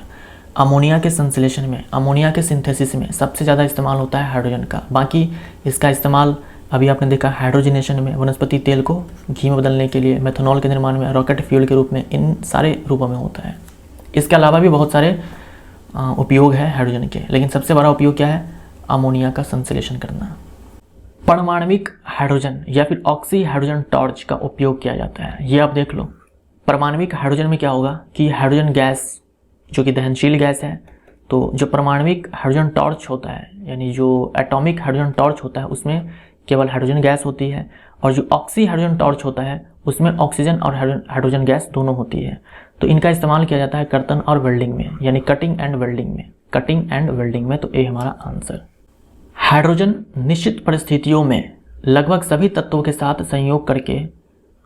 S1: अमोनिया के संश्लेषण में, अमोनिया के सिंथेसिस में सबसे ज़्यादा इस्तेमाल होता है हाइड्रोजन का। बाकी इसका इस्तेमाल अभी आपने देखा हाइड्रोजनेशन में, वनस्पति तेल को घी में बदलने के लिए, मेथनॉल के निर्माण में, रॉकेट फ्यूल के रूप में, इन सारे रूपों में होता है। इसके अलावा भी बहुत सारे उपयोग है हाइड्रोजन के, लेकिन सबसे बड़ा उपयोग क्या है? अमोनिया का संश्लेषण करना। परमाणविक हाइड्रोजन या फिर ऑक्सी हाइड्रोजन टॉर्च का उपयोग किया जाता है। ये आप देख लो। परमाणविक हाइड्रोजन में क्या होगा कि हाइड्रोजन गैस जो कि दहनशील गैस है, तो जो परमाणविक हाइड्रोजन टॉर्च होता है यानी जो एटॉमिक हाइड्रोजन टॉर्च होता है उसमें केवल हाइड्रोजन गैस होती है, और जो ऑक्सी हाइड्रोजन टॉर्च होता है उसमें ऑक्सीजन और हाइड्रोजन गैस दोनों होती है। तो इनका इस्तेमाल किया जाता है कर्तन और वेल्डिंग में, यानी कटिंग एंड वेल्डिंग में, कटिंग एंड वेल्डिंग में। तो ये हमारा आंसर। हाइड्रोजन निश्चित परिस्थितियों में लगभग सभी तत्वों के साथ संयोग करके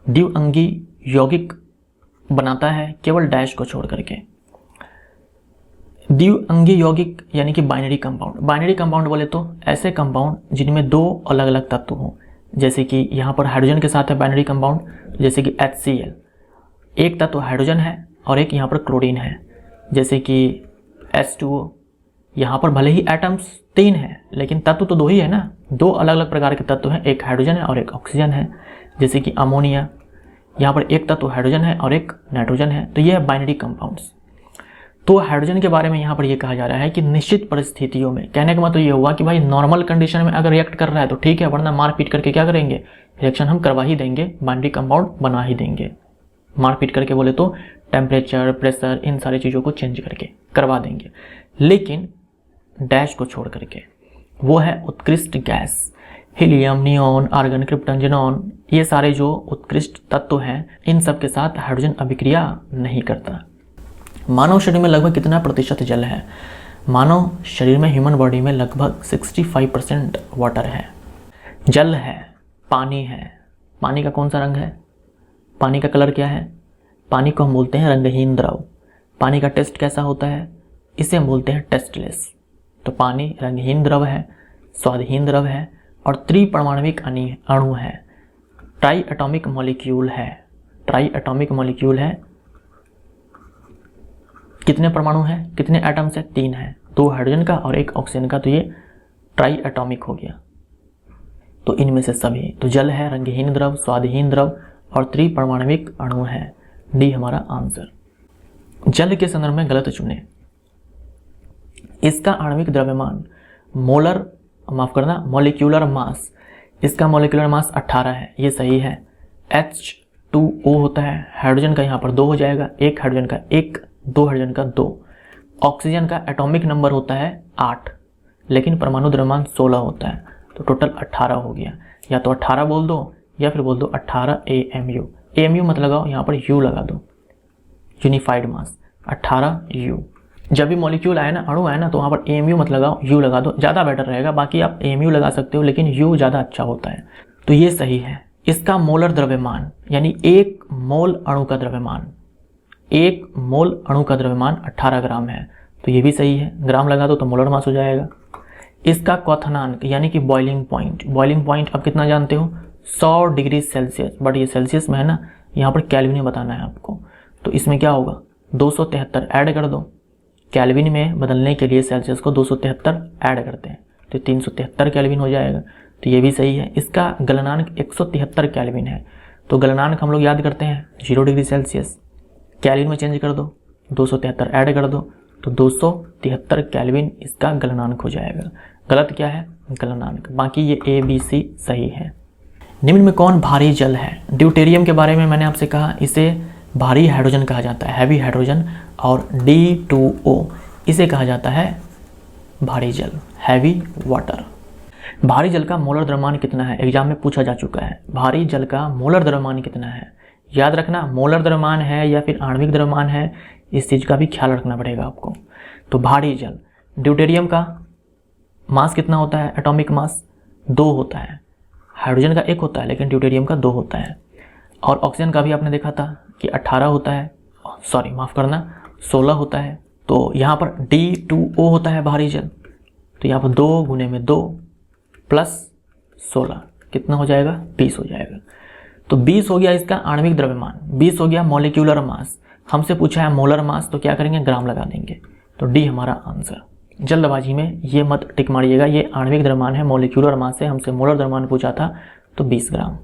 S1: द्विअंगी यौगिक बनाता है, केवल डैश को छोड़ करके। द्विअंगी यौगिक यानी कि बाइनरी कंपाउंड। बाइनरी कंपाउंड बोले तो ऐसे कंपाउंड जिनमें दो अलग अलग तत्व हों, जैसे कि यहाँ पर हाइड्रोजन के साथ है बाइनरी कंपाउंड, जैसे कि HCl, एक तत्व हाइड्रोजन है और एक यहाँ पर क्लोरीन है, जैसे कि H2O। यहाँ पर भले ही एटम्स 3 है लेकिन तत्व तो 2 ही है ना, 2 अलग अलग प्रकार के तत्व हैं, एक हाइड्रोजन है और एक ऑक्सीजन है, जैसे कि अमोनिया। यहाँ पर एक तत्व हाइड्रोजन है और एक नाइट्रोजन है, तो ये है बाइनरी कंपाउंड्स। तो हाइड्रोजन के बारे में यहाँ पर ये कहा जा रहा है कि निश्चित परिस्थितियों में, कहने का मतलब ये हुआ कि भाई नॉर्मल कंडीशन में अगर रिएक्ट कर रहा है तो ठीक है, वरना मार पीट करके क्या करेंगे, रिएक्शन हम करवा ही देंगे, बाइनरी कंपाउंड बना ही देंगे। मार पीट करके बोले तो टेम्परेचर, प्रेशर, इन सारी चीज़ों को चेंज करके करवा देंगे। लेकिन डैश को छोड़ करके, वो है उत्कृष्ट gas, helium, neon, argon, krypton, xenon, ये सारे जो उत्कृष्ट तत्व हैं, इन सब के साथ हाइड्रोजन अभिक्रिया नहीं करता। मानव शरीर में लगभग कितना प्रतिशत जल है? मानव शरीर में, ह्यूमन बॉडी में लगभग 65% वाटर है, जल है, पानी है। पानी का कौन सा रंग है? पानी का कलर क्या है? पानी को हम बोलते हैं रंगहीन द्रव। पानी का टेस्ट कैसा होता है? इसे हम बोलते हैं टेस्टलेस। तो पानी रंगहीन द्रव है, स्वादहीन द्रव है और त्रिपरमाणविक अणु है, ट्राई एटॉमिक मॉलिक्यूल है। ट्राई एटॉमिक मॉलिक्यूल है। कितने परमाणु हैं, कितने एटम्स है? 3 है, 2 हाइड्रोजन का और 1 ऑक्सीजन का, तो ये ट्राई एटॉमिक हो गया। तो इनमें से सभी, तो जल है, रंगहीन द्रव, स्वादहीन द्रव और त्रिपरमाणविक अणु है। डी हमारा आंसर। जल के संदर्भ में गलत चुने। इसका आणविक द्रव्यमान मॉलिक्यूलर मास, इसका मॉलिक्यूलर मास 18 है, ये सही है। H2O होता है, हाइड्रोजन का यहाँ पर 2 हो जाएगा, एक हाइड्रोजन का 1, 2 हाइड्रोजन का 2। ऑक्सीजन का एटॉमिक नंबर होता है 8, लेकिन परमाणु द्रव्यमान 16 होता है, तो टोटल 18 हो गया। या तो 18 बोल दो या फिर बोल दो 18 AMU। AMU मत लगाओ, यहाँ पर U लगा दो, यूनिफाइड मास 18U। जब भी मॉलिक्यूल आए ना, अणु आए ना, तो वहाँ पर AMU मत लगाओ, U लगा दो, ज़्यादा बेटर रहेगा। बाकी आप AMU लगा सकते हो लेकिन U ज़्यादा अच्छा होता है, तो ये सही है। इसका मोलर द्रव्यमान, यानी 1 मोल अणु का द्रव्यमान, 1 मोल अणु का द्रव्यमान 18 ग्राम है, तो ये भी सही है। ग्राम लगा दो तो मोलर मास हो जाएगा। इसका क्वथनांक यानी कि बॉइलिंग पॉइंट आप कितना जानते हो? 100 डिग्री सेल्सियस, बट ये सेल्सियस में है ना, यहाँ पर केल्विन में बताना है आपको, तो इसमें क्या होगा? 273 ऐड कर दो। केल्विन में बदलने के लिए सेल्सियस को 273 ऐड करते हैं, तो 373 केल्विन हो जाएगा, तो ये भी सही है। इसका गलनांक 173 केल्विन है, तो गलनांक हम लोग याद करते हैं 0 डिग्री सेल्सियस, केल्विन में चेंज कर दो, 273 ऐड कर दो, तो 273 केल्विन इसका गलनांक हो जाएगा। गलत क्या है? गलनांक। बाकी ये ABC सही है। निम्न में कौन भारी जल है? ड्यूटेरियम के बारे में मैंने आपसे कहा, इसे भारी हाइड्रोजन कहा जाता है, हैवी हाइड्रोजन, और D2O इसे कहा जाता है भारी जल, हैवी वाटर। भारी जल का मोलर द्रव्यमान कितना है? एग्जाम में पूछा जा चुका है, भारी जल का मोलर द्रव्यमान कितना है? याद रखना, मोलर द्रव्यमान है या फिर आणविक द्रव्यमान है, इस चीज़ का भी ख्याल रखना पड़ेगा आपको। तो भारी जल, ड्यूटेरियम का मास कितना होता है? एटॉमिक मास 2 होता है, हाइड्रोजन का 1 होता है लेकिन ड्यूटेरियम का 2 होता है। और ऑक्सीजन का भी आपने देखा था कि 18 होता है, सॉरी माफ़ करना, 16 होता है। तो यहाँ पर D2O होता है भारी जल, तो यहाँ पर 2 गुने में 2 प्लस 16 कितना हो जाएगा? 20 हो जाएगा। तो 20 हो गया इसका आणविक द्रव्यमान, 20 हो गया मॉलिक्यूलर मास। हमसे पूछा है मोलर मास, तो क्या करेंगे? ग्राम लगा देंगे, तो डी हमारा आंसर। जल्दबाजी में ये मत टिक मारिएगा, ये आणविक द्रव्यमान है, मॉलिक्यूलर मास है, हमसे मोलर द्रव्यमान पूछा था तो 20 ग्राम।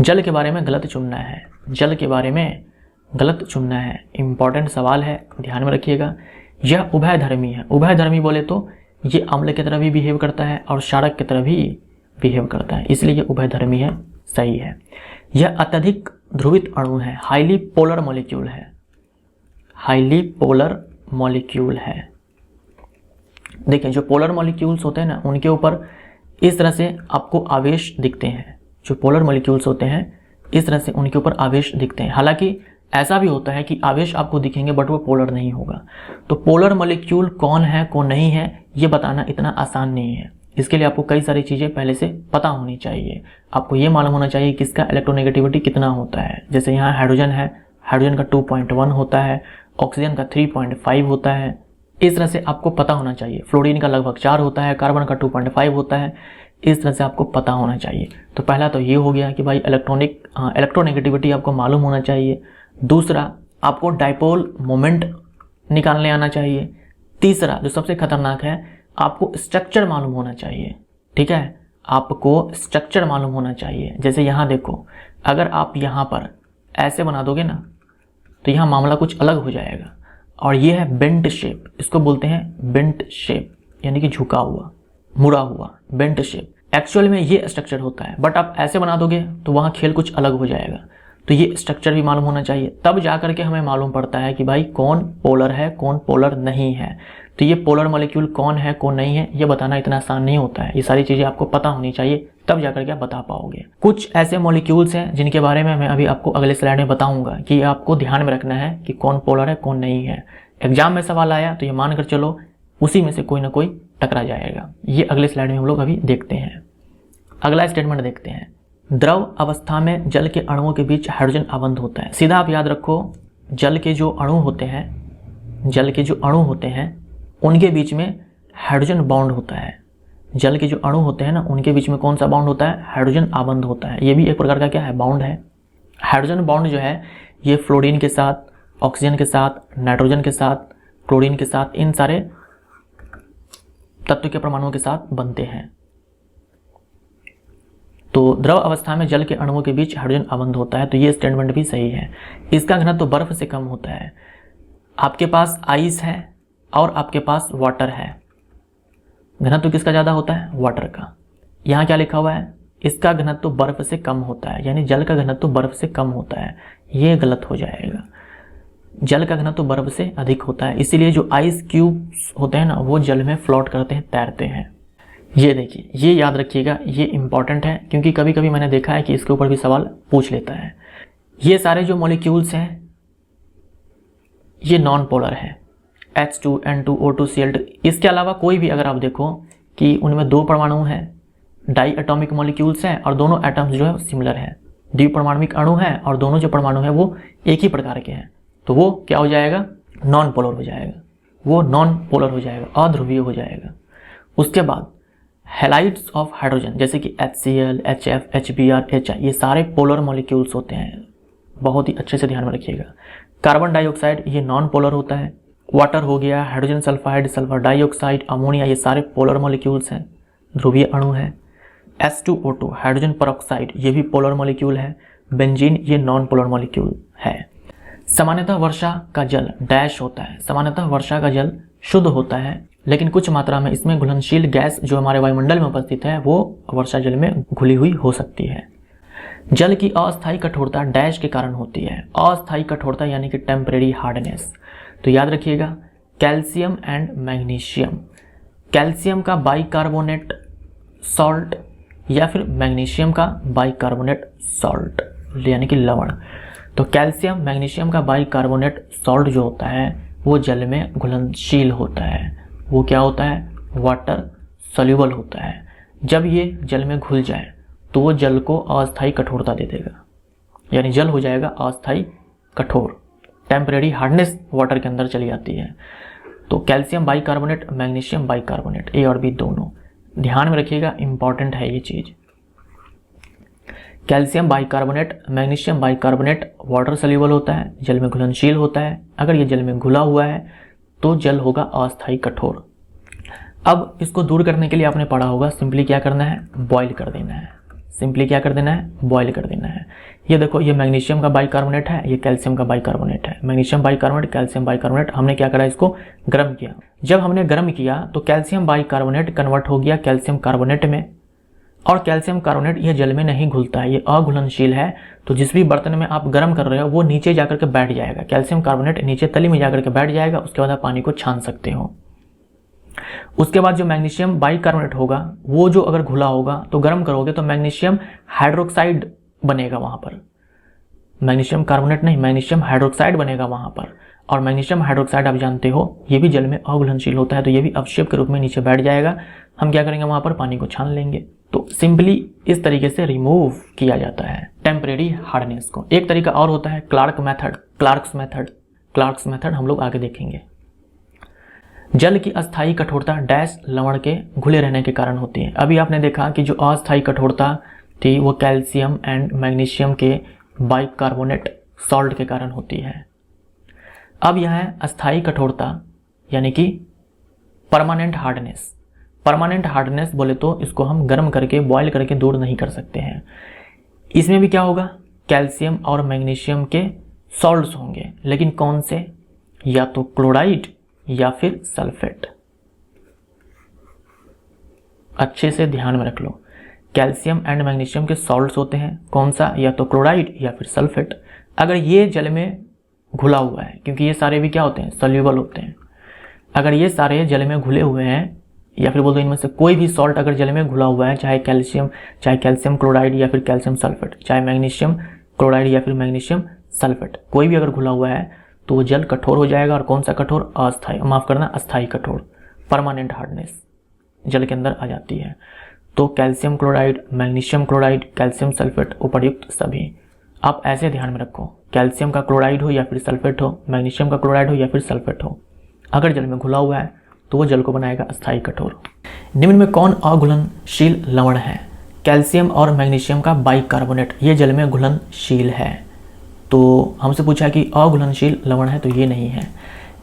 S1: जल के बारे में गलत चुनना है, जल के बारे में गलत चुनना है, इंपॉर्टेंट सवाल है, ध्यान में रखिएगा। यह उभयधर्मी है। उभयधर्मी बोले तो ये अम्ल की तरह भी बिहेव करता है और क्षारक की तरह भी बिहेव करता है, इसलिए ये उभयधर्मी है, सही है। यह अत्यधिक ध्रुवित अणु है, हाईली पोलर मॉलिक्यूल है, हाईली पोलर मॉलिक्यूल है। देखिए जो पोलर मॉलिक्यूल्स होते हैं ना, उनके ऊपर इस तरह से आपको आवेश दिखते हैं। जो पोलर मॉलिक्यूल्स होते हैं इस तरह से उनके ऊपर आवेश दिखते हैं। हालांकि ऐसा भी होता है कि आवेश आपको दिखेंगे बट वो पोलर नहीं होगा। तो पोलर मॉलिक्यूल कौन है कौन नहीं है ये बताना इतना आसान नहीं है। इसके लिए आपको कई सारी चीज़ें पहले से पता होनी चाहिए। आपको ये मालूम होना चाहिए कि इसका इलेक्ट्रोनेगेटिविटी कितना होता है। जैसे यहाँ हाइड्रोजन है, हाइड्रोजन का 2.1 होता है, ऑक्सीजन का 3.5 होता है। इस तरह से आपको पता होना चाहिए। फ्लोरीन का लगभग 4 होता है, कार्बन का 2.5 होता है। इस तरह से आपको पता होना चाहिए। तो पहला तो ये हो गया कि भाई इलेक्ट्रोनेगेटिविटी आपको मालूम होना चाहिए। दूसरा, आपको डाइपोल मोमेंट निकालने आना चाहिए। तीसरा, जो सबसे खतरनाक है, आपको स्ट्रक्चर मालूम होना चाहिए। ठीक है, आपको स्ट्रक्चर मालूम होना चाहिए। जैसे यहाँ देखो, अगर आप यहाँ पर ऐसे बना दोगे ना तो यहाँ मामला कुछ अलग हो जाएगा। और ये है बेंट शेप, इसको बोलते हैं बेंट शेप, यानी कि झुका हुआ, मुड़ा हुआ, बेंट शेप। एक्चुअल में ये स्ट्रक्चर होता है, बट आप ऐसे बना दोगे तो वहाँ खेल कुछ अलग हो जाएगा। तो ये स्ट्रक्चर भी मालूम होना चाहिए, तब जा करके हमें मालूम पड़ता है कि भाई कौन पोलर है, कौन पोलर नहीं है। तो ये पोलर मॉलिक्यूल कौन है, कौन नहीं है, ये बताना इतना आसान नहीं होता है। ये सारी चीज़ें आपको पता होनी चाहिए, तब जाकर के आप बता पाओगे। कुछ ऐसे मॉलिक्यूल्स हैं जिनके बारे में मैं अभी आपको अगले स्लाइड में बताऊंगा कि आपको ध्यान में रखना है कि कौन पोलर है, कौन नहीं है। एग्जाम में सवाल आया तो ये मानकर चलो उसी में से कोई ना कोई टकरा जाएगा। ये अगले स्लाइड में हम लोग अभी देखते हैं। अगला स्टेटमेंट देखते हैं। द्रव अवस्था में जल के अणुओं के बीच हाइड्रोजन आबंध होता है। सीधा आप याद रखो, जल के जो अणु होते हैं उनके बीच में हाइड्रोजन बॉन्ड होता है। जल के जो अणु होते हैं ना, उनके बीच में कौन सा बॉन्ड होता है? हाइड्रोजन आबंध होता है। ये भी एक प्रकार का क्या है? बॉन्ड है। हाइड्रोजन बॉन्ड जो है ये फ्लोरीन के साथ, ऑक्सीजन के साथ, नाइट्रोजन के साथ, क्लोरीन के साथ, इन सारे तत्व के परमाणुओं के साथ बनते हैं। तो द्रव अवस्था में जल के अणुओं के बीच हाइड्रोजन आबंध होता है, तो ये स्टेटमेंट भी सही है। इसका घनत्व तो बर्फ से कम होता है। आपके पास आइस है और आपके पास वाटर है, घनत्व किसका ज़्यादा होता है? वाटर का। यहाँ क्या लिखा हुआ है? इसका घनत्व बर्फ से कम होता है, यानी जल का घनत्व बर्फ से कम होता है। ये गलत हो जाएगा। जल का घनत्व बर्फ से अधिक होता है, इसीलिए जो आइस क्यूब्स होते हैं ना, वो जल में फ्लोट करते हैं, तैरते हैं। ये देखिए, ये याद रखिएगा, ये इंपॉर्टेंट है, क्योंकि कभी कभी मैंने देखा है कि इसके ऊपर भी सवाल पूछ लेता है। ये सारे जो मॉलिक्यूल्स हैं ये नॉन पोलर है, H2, N2, O2, Cl2। इसके अलावा कोई भी अगर आप देखो कि उनमें दो परमाणु हैं, डाई एटॉमिक मॉलिक्यूल्स हैं और दोनों एटम्स जो है सिमिलर है, द्विपरमाणुक अणु है और दोनों जो परमाणु है वो एक ही प्रकार के हैं, तो वो क्या हो जाएगा? नॉन पोलर हो जाएगा। वो नॉन पोलर हो जाएगा, अध्रुवीय हो जाएगा। उसके बाद हैलाइड्स ऑफ हाइड्रोजन जैसे कि HCl, HF, HBr, HI, ये सारे पोलर मॉलिक्यूल्स होते हैं। बहुत ही अच्छे से ध्यान में रखिएगा। कार्बन डाइऑक्साइड ये नॉन पोलर होता है। वाटर हो गया, hydrogen sulphide, sulphur dioxide, ammonia, ये सारे पोलर मॉलिक्यूल्स हैं, ध्रुवीय अणु है। H2O2 हाइड्रोजन परऑक्साइड ये भी पोलर मॉलिक्यूल है। बेंजीन ये नॉन पोलर मॉलिक्यूल है। सामान्यतः वर्षा का जल डैश होता है। सामान्यतः वर्षा का जल शुद्ध होता है, लेकिन कुछ मात्रा में इसमें घुलनशील गैस जो हमारे वायुमंडल में उपस्थित है वो वर्षा जल में घुली हुई हो सकती है। जल की अस्थायी कठोरता डैश के कारण होती है। अस्थायी कठोरता यानी कि टेम्परेरी हार्डनेस। तो याद रखिएगा, कैल्शियम एंड मैग्नीशियम। कैल्शियम का बाइकार्बोनेट सॉल्ट या फिर मैग्नीशियम का बाइकार्बोनेट सॉल्ट यानी कि लवण। तो कैल्शियम मैग्नीशियम का बाइकार्बोनेट सॉल्ट जो होता है वो जल में घुलनशील होता है। वो क्या होता है? वाटर सोल्यूबल होता है। जब ये जल में घुल जाए तो वो जल को अस्थायी कठोरता दे देगा, यानी जल हो जाएगा अस्थायी कठोर। टेम्परेरी हार्डनेस वाटर के अंदर चली जाती है। तो calcium bicarbonate, magnesium bicarbonate, A और बी दोनों ध्यान में रखिएगा, इंपॉर्टेंट है ये चीज़। Calcium bicarbonate, magnesium bicarbonate water soluble होता है, जल में घुलनशील होता है। अगर ये जल में घुला हुआ है तो जल होगा अस्थायी कठोर। अब इसको दूर करने के लिए आपने पढ़ा होगा, सिंपली क्या करना है? बॉयल कर देना है। सिंपली क्या कर देना है? बॉयल कर देना है। ये देखो, ये मैग्नीशियम का बाइकार्बोनेट है, ये कैल्शियम का बाइकार्बोनेट है। मैग्नीशियम बाइकार्बोनेट, कैल्शियम बाइकार्बोनेट, हमने क्या करा? इसको गर्म किया। जब हमने गर्म किया तो कैल्शियम बाइकार्बोनेट कन्वर्ट हो गया कैल्शियम कार्बोनेट में, और कैल्शियम कार्बोनेट ये जल में नहीं घुलता है, ये अघुलनशील है। तो जिस भी बर्तन में आप गर्म कर रहे हो वो नीचे जाकर के बैठ जाएगा, कैल्शियम कार्बोनेट नीचे तली में जाकर के बैठ जाएगा। उसके बाद आप पानी को छान सकते हो। उसके बाद जो मैग्नीशियम बाइकार्बोनेट होगा वो जो अगर घुला होगा तो गर्म करोगे तो मैग्नीशियम हाइड्रोक्साइड बनेगा वहां पर। मैग्नीशियम कार्बोनेट नहीं, मैग्नीशियम हाइड्रोक्साइड बनेगा वहां पर। और मैग्नीशियम हाइड्रोक्साइड आप जानते हो ये भी जल में अघुलनशील होता है, तो ये भी अवक्षेप के रूप में नीचे बैठ जाएगा। हम क्या करेंगे? वहां पर पानी को छान लेंगे। तो सिंपली इस तरीके से रिमूव किया जाता है टेम्परेरी हार्डनेस को। एक तरीका और होता है क्लार्क मेथड, क्लार्क्स मेथड हम लोग आगे देखेंगे। जल की अस्थायी कठोरता डैश लवण के घुले रहने के कारण होती है। अभी आपने देखा कि जो अस्थायी कठोरता थी वो कैल्शियम एंड मैग्नीशियम के बाइकार्बोनेट सॉल्ट के कारण होती है। अब यह है अस्थायी कठोरता यानी कि परमानेंट हार्डनेस। परमानेंट हार्डनेस बोले तो इसको हम गर्म करके बॉयल करके दूर नहीं कर सकते हैं। इसमें भी क्या होगा, कैल्शियम और मैग्नीशियम के सॉल्ट्स होंगे, लेकिन कौन से, या तो क्लोराइड या फिर सल्फेट। अच्छे से ध्यान में रख लो, कैल्शियम एंड मैग्नीशियम के सॉल्ट्स होते हैं, कौन सा, या तो क्लोराइड या फिर सल्फेट। अगर ये जल में घुला हुआ है, क्योंकि ये सारे भी क्या होते हैं, सॉल्युबल होते हैं, अगर ये सारे जल में घुले हुए हैं या फिर बोल दो इनमें से कोई भी सॉल्ट अगर जल में घुला हुआ है, चाहे कैल्शियम क्लोराइड या फिर कैल्शियम सल्फेट, चाहे मैग्नीशियम क्लोराइड या फिर मैग्नीशियम सल्फेट, कोई भी अगर घुला हुआ है तो वो जल कठोर हो जाएगा। और कौन सा कठोर, अस्थायी कठोर, परमानेंट हार्डनेस जल के अंदर आ जाती है। तो calcium chloride, magnesium chloride, calcium sulphate उपर्युक्त सभी आप ऐसे ध्यान में रखो, कैल्शियम का क्लोराइड हो या फिर सल्फेट हो, मैग्नीशियम का क्लोराइड हो या फिर सल्फेट हो, अगर जल में घुला हुआ है तो वो जल को बनाएगा अस्थायी कठोर। निम्न में कौन अघुलनशील लवण है? कैल्शियम और मैग्नीशियम का बाइकार्बोनेट, ये जल में घुलनशील है। तो हमसे पूछा कि अघुलनशील लवण है, तो ये नहीं है।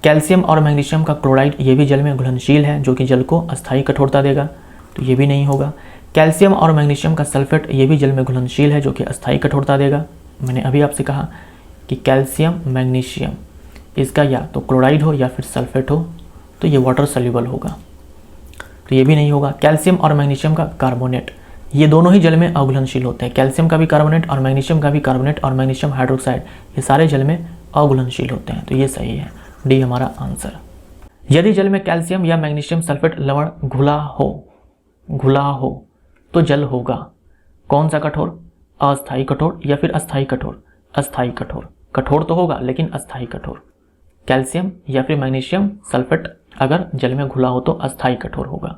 S1: कैल्शियम और मैग्नीशियम का क्लोराइड, ये भी जल में घुलनशील है, जो कि जल को अस्थायी कठोरता देगा, तो ये भी नहीं होगा। कैल्शियम और मैग्नीशियम का सल्फेट, ये भी जल में घुलनशील है, जो कि अस्थायी कठोरता देगा। मैंने अभी आपसे कहा कि कैल्शियम मैग्नीशियम इसका या तो क्लोराइड हो या फिर सल्फेट हो, तो ये वाटर सॉल्युबल होगा, तो ये भी नहीं होगा। कैल्शियम और मैग्नीशियम का कार्बोनेट, ये दोनों ही जल में अघुलनशील होते हैं। कैल्शियम का भी कार्बोनेट और मैग्नीशियम का भी कार्बोनेट और मैग्नीशियम हाइड्रोक्साइड, ये सारे जल में अघुलनशील होते हैं, तो ये सही है, डी हमारा आंसर। यदि जल में कैल्शियम या मैग्नीशियम सल्फेट लवण घुला हो तो जल होगा कौन सा कठोर, अस्थायी कठोर या फिर अस्थायी कठोर? अस्थायी कठोर। कठोर तो होगा लेकिन अस्थायी कठोर। कैल्शियम या फिर मैग्नीशियम सल्फेट अगर जल में घुला हो तो अस्थायी कठोर होगा।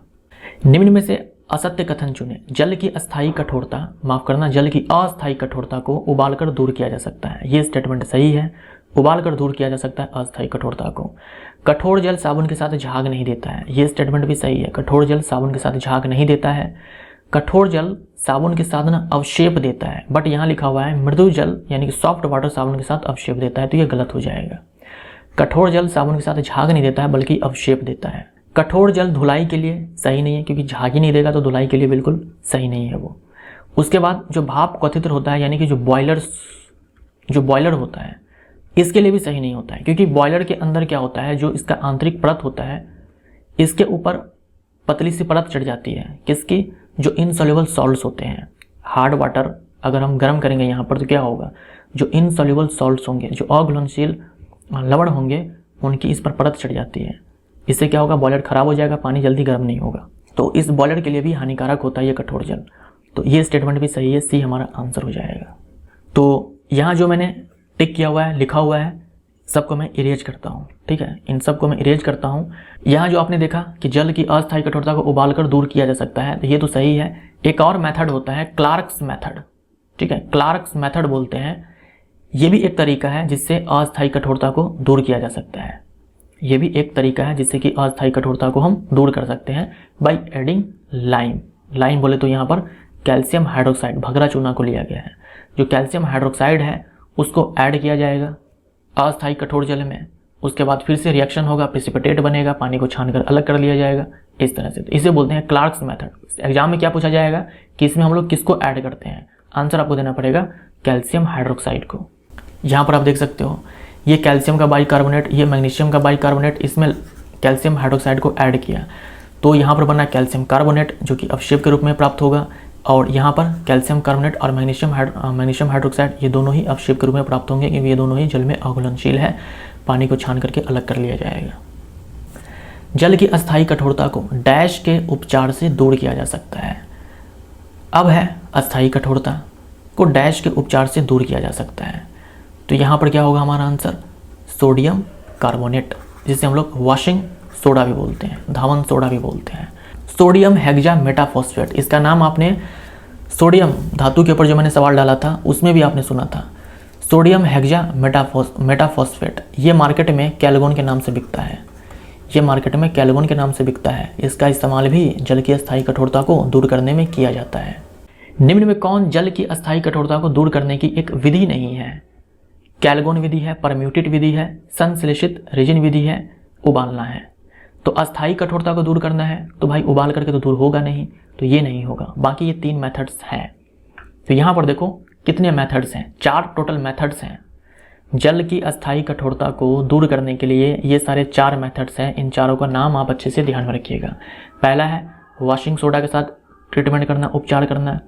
S1: निम्न में से असत्य कथन चुने। जल की अस्थायी कठोरता, जल की अस्थायी कठोरता को उबालकर दूर किया जा सकता है, ये स्टेटमेंट सही है। उबालकर दूर किया जा सकता है अस्थायी कठोरता को। कठोर जल साबुन के साथ झाग नहीं देता है, ये स्टेटमेंट भी सही है। कठोर जल साबुन के साथ झाग नहीं देता है। कठोर जल साबुन के साथ ना अवशेप देता है, बट यहाँ लिखा हुआ है मृदु जल यानी कि सॉफ्ट वाटर साबुन के साथ अवशेप देता है, तो ये गलत हो जाएगा। कठोर जल साबुन के साथ झाग नहीं देता है बल्कि अवशेप देता है। कठोर जल धुलाई के लिए सही नहीं है, क्योंकि झाग ही नहीं देगा तो धुलाई के लिए बिल्कुल सही नहीं है वो। उसके बाद जो भाप कथित्र होता है यानी कि जो बॉयलर होता है, इसके लिए भी सही नहीं होता है, क्योंकि बॉयलर के अंदर क्या होता है, जो इसका आंतरिक परत होता है, इसके ऊपर पतली सी परत चढ़ जाती है, किसकी, जो इनसॉल्युबल सॉल्ट्स होते हैं। हार्ड वाटर अगर हम गर्म करेंगे यहाँ पर तो क्या होगा, जो इनसॉल्युबल सॉल्ट्स होंगे, जो अघुलनशील लवण होंगे, उनकी इस पर परत चढ़ जाती है। इससे क्या होगा, बॉयलर खराब हो जाएगा, पानी जल्दी गर्म नहीं होगा, तो इस बॉयलर के लिए भी हानिकारक होता है ये कठोर जल। तो ये स्टेटमेंट भी सही है, सी हमारा आंसर हो जाएगा। तो यहाँ जो मैंने टिक किया हुआ है, लिखा हुआ है, सबको मैं इरेज करता हूँ, ठीक है, इन सबको मैं इरेज करता हूँ। यहाँ जो आपने देखा कि जल की अस्थायी कठोरता को उबालकर दूर किया जा सकता है, तो ये तो सही है। एक और मेथड होता है क्लार्क्स मेथड, ठीक है, क्लार्क्स मेथड बोलते हैं। ये भी एक तरीका है जिससे अस्थायी कठोरता को दूर किया जा सकता है। ये भी एक तरीका है जिससे कि अस्थायी कठोरता को हम दूर कर सकते हैं बाय एडिंग लाइम। लाइम बोले तो यहाँ पर कैल्शियम हाइड्रोक्साइड, भगरा चूना को लिया गया है। जो कैल्शियम हाइड्रोक्साइड है उसको ऐड किया जाएगा अस्थायी कठोर जल में, उसके बाद फिर से रिएक्शन होगा, प्रेसिपिटेट बनेगा, पानी को छानकर अलग कर लिया जाएगा, इस तरह से। तो इसे बोलते हैं क्लार्क्स मेथड। एग्जाम में क्या पूछा जाएगा कि इसमें हम लोग किसको ऐड करते हैं, आंसर आपको देना पड़ेगा कैल्शियम हाइड्रोक्साइड को। यहाँ पर आप देख सकते हो ये कैल्शियम का बाइकार्बोनेट, ये मैग्नीशियम का बाइकार्बोनेट, इसमें कैल्शियम हाइड्रोक्साइड को ऐड किया, तो यहाँ पर बना कैल्शियम कार्बोनेट जो कि अवशेप के रूप में प्राप्त होगा, और यहाँ पर कैल्शियम कार्बोनेट और मैग्नीशियम हाइड्रोक्साइड ये दोनों ही अवशेप के रूप में प्राप्त होंगे, क्योंकि ये दोनों ही जल में अघुलनशील है, पानी को छान करके अलग कर लिया जाएगा। जल की अस्थायी कठोरता को डैश के उपचार से दूर किया जा सकता है। अब है अस्थायी कठोरता को डैश के उपचार से दूर किया जा सकता है, तो यहाँ पर क्या होगा हमारा आंसर, सोडियम कार्बोनेट, जिसे हम लोग वॉशिंग सोडा भी बोलते हैं, धावन सोडा भी बोलते हैं। सोडियम हेक्सा मेटाफॉस्फेट, इसका नाम आपने सोडियम धातु के ऊपर जो मैंने सवाल डाला था उसमें भी आपने सुना था, सोडियम हेक्सा मेटाफॉस्फेट। ये मार्केट में कैलगोन के नाम से बिकता है। ये मार्केट में कैलगोन के नाम से बिकता है। इसका इस्तेमाल भी जल की अस्थायी कठोरता को दूर करने में किया जाता है। निम्न में कौन जल की अस्थायी कठोरता को दूर करने की एक विधि नहीं है? कैलगोन विधि है, परम्यूटेट विधि है, संश्लेषित रेजिन विधि है, उबालना है। तो अस्थायी कठोरता को दूर करना है तो भाई उबाल करके तो दूर होगा नहीं, तो ये नहीं होगा। बाकी ये 3 मेथड्स हैं। तो यहाँ पर देखो कितने मेथड्स हैं, 4 टोटल मेथड्स हैं। जल की अस्थायी कठोरता को दूर करने के लिए ये सारे 4 मेथड्स हैं। इन चारों का नाम आप अच्छे से ध्यान में रखिएगा। पहला है वॉशिंग सोडा के साथ ट्रीटमेंट करना, उपचार करना,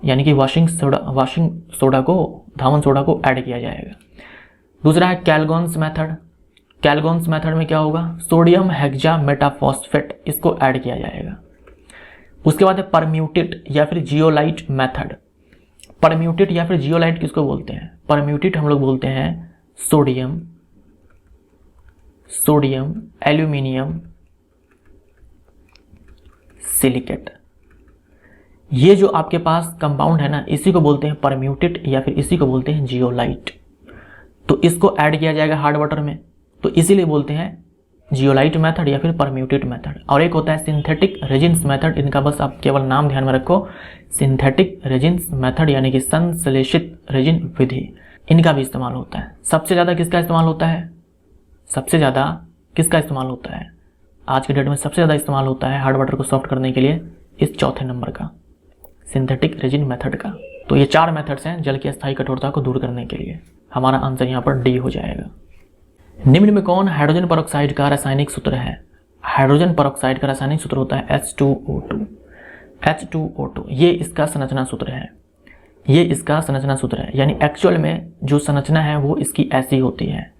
S1: यानी कि वॉशिंग सोडा को, धावन सोडा को ऐड किया जाएगा। दूसरा है कैलगोन्स मेथड। कैलगोन्स मेथड में क्या होगा, सोडियम हेक्सामेटाफॉस्फेट इसको ऐड किया जाएगा। उसके बाद है परम्यूटेट या फिर जियोलाइट मेथड। परम्यूटेट या फिर जियोलाइट किसको बोलते हैं? परम्यूटेट हम लोग बोलते हैं सोडियम एल्यूमिनियम सिलिकेट। ये जो आपके पास कंपाउंड है ना, इसी को बोलते हैं परम्यूटेट या फिर इसी को बोलते हैं जियोलाइट। तो इसको ऐड किया जाएगा हार्ड वाटर में, तो इसीलिए बोलते हैं जियोलाइट मेथड या फिर परम्यूटेट मेथड। और एक होता है सिंथेटिक रेजिन्स मेथड। इनका बस आप केवल नाम ध्यान में रखो, सिंथेटिक रेजिन्स मेथड यानी कि संश्लेषित रेजिन विधि। इनका भी इस्तेमाल होता है। सबसे ज़्यादा किसका इस्तेमाल होता है? सबसे ज़्यादा किसका इस्तेमाल होता है? आज के डेट में सबसे ज़्यादा इस्तेमाल होता है हार्ड वाटर को सॉफ्ट करने के लिए इस चौथे नंबर का, सिंथेटिक रेजिन मेथड का। तो ये 4 मेथड्स हैं जल की अस्थायी कठोरता को दूर करने के लिए। हमारा आंसर यहाँ पर डी हो जाएगा। निम्न में कौन हाइड्रोजन परऑक्साइड का रासायनिक सूत्र है? हाइड्रोजन परऑक्साइड का रासायनिक सूत्र होता है H2O2। H2O2 ये इसका संरचना सूत्र है। ये इसका संरचना सूत्र है, यानी एक्चुअल में जो संरचना है वो इसकी ऐसी होती है।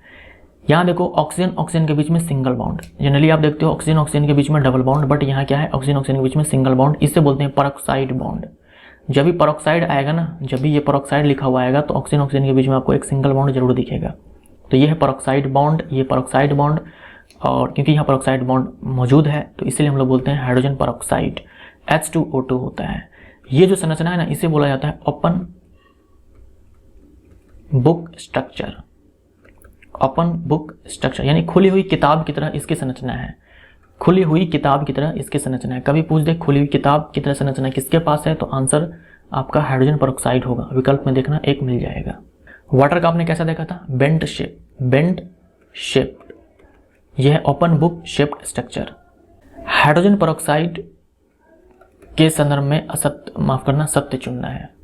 S1: यहाँ देखो ऑक्सीजन ऑक्सीजन के बीच में सिंगल बॉन्ड। जनरली आप देखते हो ऑक्सीजन ऑक्सीजन के बीच में डबल बॉन्ड, बट यहाँ क्या है, ऑक्सीजन ऑक्सीजन के बीच में सिंगल बॉन्ड। इससे बोलते हैं परऑक्साइड बॉन्ड। जब भी परऑक्साइड आएगा ना, जब भी ये परऑक्साइड लिखा हुआ आएगा तो ऑक्सीजन ऑक्सीजन के बीच में आपको एक सिंगल बॉन्ड जरूर दिखेगा। तो ये है परऑक्साइड बॉन्ड, ये परऑक्साइड बॉन्ड। और क्योंकि यहाँ परऑक्साइड बॉन्ड मौजूद है तो इसलिए हम लोग बोलते हैं हाइड्रोजन परऑक्साइड। H2O2 होता है। ये जो संरचना है ना, इसे बोला जाता है open book structure. Open book structure यानी खुली हुई किताब की तरह इसकी संरचना है। खुली हुई किताब की तरह इसकी संरचना है। कभी पूछ दे खुली हुई किताब की तरह संरचना किसके पास है, तो आंसर आपका हाइड्रोजन परऑक्साइड होगा। विकल्प में देखना एक मिल जाएगा। वाटर का आपने कैसा देखा था, बेंट शेप, बेंट शेप्ड। यह है open book shaped structure. Hydrogen peroxide के संदर्भ में सत्य चुनना है।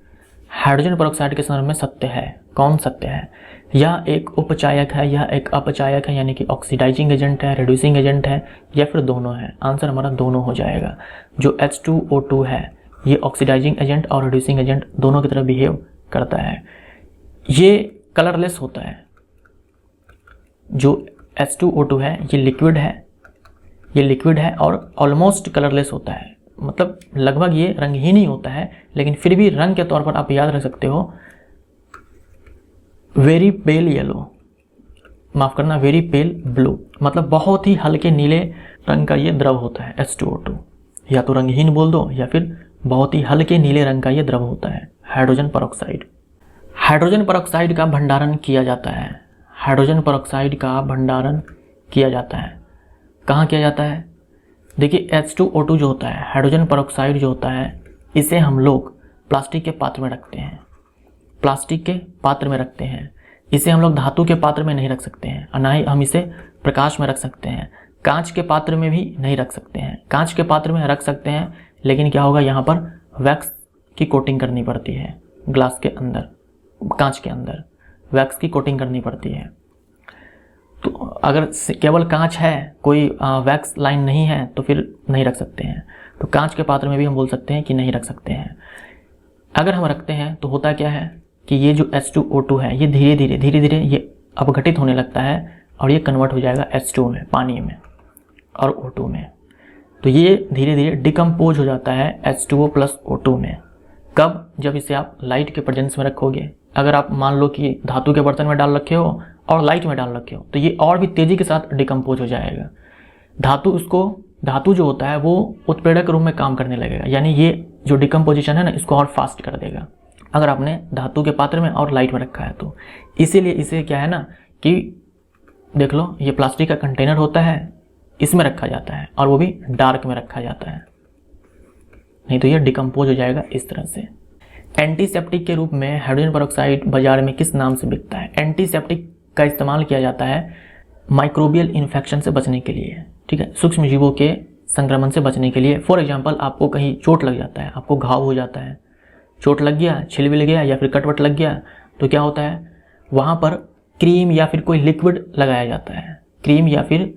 S1: हाइड्रोजन परऑक्साइड के संदर्भ में सत्य है। कौन सत्य है? यह एक उपचायक है, यह एक अपचायक है, यानी कि ऑक्सीडाइजिंग एजेंट है, रिड्यूसिंग एजेंट है, या फिर दोनों है। आंसर हमारा दोनों हो जाएगा। जो H2O2 है ये ऑक्सीडाइजिंग एजेंट और रिड्यूसिंग एजेंट दोनों की तरह बिहेव करता है। ये कलरलेस होता है। जो H2O2 है ये लिक्विड है, ये लिक्विड है और ऑलमोस्ट कलरलेस होता है। मतलब लगभग ये रंगहीन ही होता है, लेकिन फिर भी रंग के तौर पर आप याद रख सकते हो वेरी पेल येलो, माफ करना वेरी पेल ब्लू। मतलब बहुत ही हल्के नीले रंग का ये द्रव होता है H2O2। या तो रंगहीन बोल दो या फिर बहुत ही हल्के नीले रंग का ये द्रव होता है हाइड्रोजन परऑक्साइड। हाइड्रोजन परऑक्साइड का भंडारण किया जाता है। हाइड्रोजन परऑक्साइड का भंडारण किया जाता है। कहाँ किया जाता है? देखिए H2O2 जो होता है, हाइड्रोजन परऑक्साइड जो होता है, इसे हम लोग प्लास्टिक के पात्र में रखते हैं। प्लास्टिक के पात्र में रखते हैं। इसे हम लोग धातु के पात्र में नहीं रख सकते हैं, और ना ही हम इसे प्रकाश में रख सकते हैं। कांच के पात्र में भी नहीं रख सकते हैं। कांच के पात्र में रख सकते हैं, लेकिन क्या होगा, यहाँ पर वैक्स की कोटिंग करनी पड़ती है। ग्लास के अंदर, कांच के अंदर वैक्स की कोटिंग करनी पड़ती है। तो अगर केवल कांच है, कोई वैक्स लाइन नहीं है, तो फिर नहीं रख सकते हैं। तो कांच के पात्र में भी हम बोल सकते हैं कि नहीं रख सकते हैं। अगर हम रखते हैं तो होता क्या है कि ये जो H2O2 है ये धीरे धीरे ये अपघटित होने लगता है और ये कन्वर्ट हो जाएगा H2 में, पानी में और O2 में। तो ये धीरे धीरे डिकम्पोज हो जाता है H2O प्लस O2 में। कब? जब इसे आप लाइट के प्रेजेंस में रखोगे। अगर आप मान लो कि धातु के बर्तन में डाल रखे हो और लाइट में डाल रखे हो, तो ये और भी तेज़ी के साथ डिकम्पोज हो जाएगा। धातु जो होता है वो उत्प्रेरक रूप में काम करने लगेगा, यानी ये जो डिकम्पोजिशन है ना, इसको और फास्ट कर देगा अगर आपने धातु के पात्र में और लाइट में रखा है तो। इसीलिए इसे क्या है ना कि देख लो, ये प्लास्टिक का कंटेनर होता है, इसमें रखा जाता है और वो भी डार्क में रखा जाता है, नहीं तो ये डिकम्पोज हो जाएगा इस तरह से। एंटीसेप्टिक के रूप में हाइड्रोजन पेरोक्साइड बाजार में किस नाम से बिकता है? एंटीसेप्टिक का इस्तेमाल किया जाता है माइक्रोबियल इन्फेक्शन से बचने के लिए, ठीक है, सूक्ष्म जीवों के संक्रमण से बचने के लिए। फॉर एग्जांपल आपको कहीं चोट लग जाता है, आपको घाव हो जाता है, चोट लग गया, छिल विल गया या फिर कटवट लग गया, तो क्या होता है वहाँ पर क्रीम या फिर कोई लिक्विड लगाया जाता है, क्रीम या फिर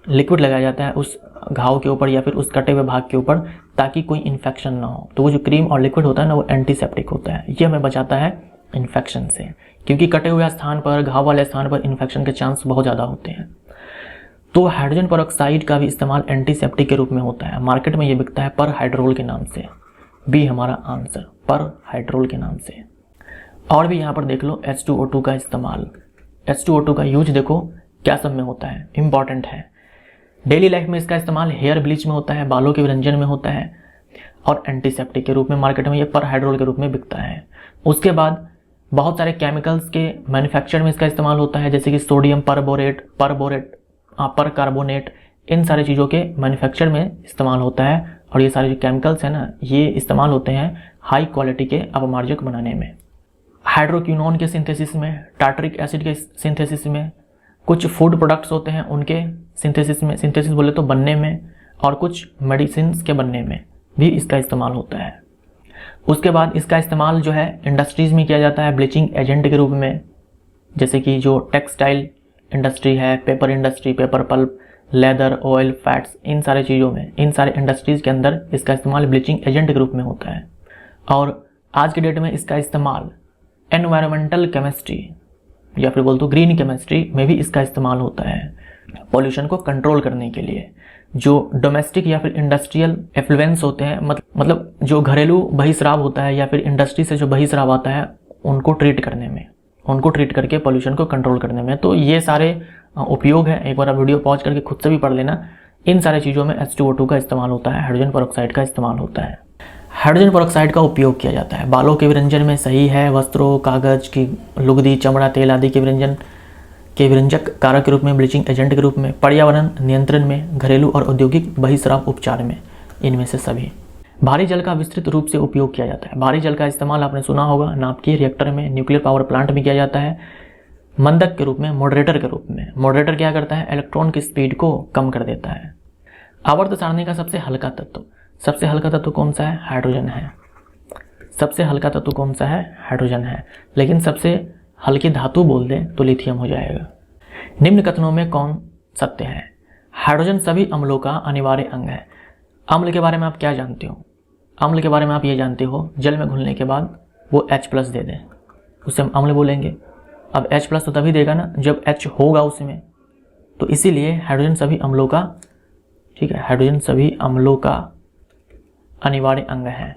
S1: लिक्विड लगाया जाता है उस घाव के ऊपर या फिर उस कटे हुए भाग के ऊपर, ताकि कोई इन्फेक्शन ना हो। तो वो जो क्रीम और लिक्विड होता है ना, वो एंटीसेप्टिक होता है, ये हमें बचाता है इन्फेक्शन से, क्योंकि कटे हुए स्थान पर, घाव वाले स्थान पर इन्फेक्शन के चांस बहुत ज़्यादा होते हैं। तो हाइड्रोजन पेरोक्साइड का भी इस्तेमाल एंटीसेप्टिक के रूप में होता है। मार्केट में ये बिकता है पर हाइड्रोल के नाम से। बी हमारा आंसर, पर हाइड्रोल के नाम से। और भी यहाँ पर देख लो H2O2 का इस्तेमाल। H2O2 का यूज देखो क्या सब में होता है, इंपॉर्टेंट है। डेली लाइफ में इसका इस्तेमाल हेयर ब्लीच में होता है, बालों के व्यंजन में होता है, और एंटीसेप्टिक के रूप में मार्केट में ये पर हाइड्रोल के रूप में बिकता है। उसके बाद बहुत सारे केमिकल्स के मैन्युफैक्चर में इसका इस्तेमाल होता है, जैसे कि सोडियम परबोरेट, पर कार्बोनेट, इन सारी चीज़ों के मैन्युफैक्चर में इस्तेमाल होता है। और ये सारे जो केमिकल्स हैं ना, ये इस्तेमाल होते हैं हाई क्वालिटी के अपमार्जक बनाने में, हाइड्रोक्विनोन के सिंथेसिस में, टार्टरिक एसिड के सिंथेसिस में, कुछ फूड प्रोडक्ट्स होते हैं उनके सिंथेसिस में, सिंथेसिस बोले तो बनने में, और कुछ मेडिसिन के बनने में भी इसका इस्तेमाल होता है। उसके बाद इसका इस्तेमाल जो है इंडस्ट्रीज़ में किया जाता है ब्लीचिंग एजेंट के रूप में, जैसे कि जो टेक्सटाइल इंडस्ट्री है, paper industry, paper pulp, leather, oil, fats, इन सारे चीज़ों में, इन सारे इंडस्ट्रीज़ के अंदर इसका इस्तेमाल ब्लीचिंग एजेंट के रूप में होता है। और आज के डेट में इसका इस्तेमाल एनवायरमेंटल केमिस्ट्री या फिर बोल तो ग्रीन केमिस्ट्री में भी इसका इस्तेमाल होता है, पॉल्यूशन को कंट्रोल करने के लिए। जो डोमेस्टिक या फिर इंडस्ट्रियल एफ्लुएंस होते हैं, मतलब जो घरेलू बहिस्राव होता है या फिर इंडस्ट्री से जो बहिस्राव आता है, उनको ट्रीट करने में, उनको ट्रीट करके पॉल्यूशन को कंट्रोल करने में। तो ये सारे उपयोग है, एक बार आप वीडियो पॉज करके खुद से भी पढ़ लेना। इन सारे चीज़ों में H2O2 का इस्तेमाल होता है, हाइड्रोजन पेरोक्साइड का इस्तेमाल होता है। हाइड्रोजन पेरोक्साइड का उपयोग किया जाता है बालों के विरंजन में, सही है, वस्त्रों, कागज की लुगदी, चमड़ा, तेल आदि के विरंजक कारक के रूप में, ब्लीचिंग एजेंट के रूप में, पर्यावरण नियंत्रण में, घरेलू और औद्योगिक बहिस्राव उपचार में, इनमें से सभी। भारी जल का विस्तृत रूप से उपयोग किया जाता है। भारी जल का इस्तेमाल आपने सुना होगा, नाभिकीय रिएक्टर में, न्यूक्लियर पावर प्लांट में किया जाता है, मंदक के रूप में, मॉडरेटर के रूप में। मॉडरेटर क्या करता है? इलेक्ट्रॉन की स्पीड को कम कर देता है। आवर्त सारणी का सबसे हल्का तत्व कौन सा है? हाइड्रोजन है। सबसे हल्का तत्व कौन सा है? हाइड्रोजन है। लेकिन सबसे हल्की धातु बोल दें तो लिथियम हो जाएगा। निम्न कथनों में कौन सत्य है? हाइड्रोजन सभी अम्लों का अनिवार्य अंग है। अम्ल के बारे में आप क्या जानते हो? अम्ल के बारे में आप ये जानते हो, जल में घुलने के बाद वो H+ दे दें, उसे हम अम्ल बोलेंगे। अब H+ तो तभी देगा ना जब H होगा उसमें, तो इसीलिए हाइड्रोजन सभी अम्लों का, ठीक है, हाइड्रोजन सभी अम्लों का अनिवार्य अंग है।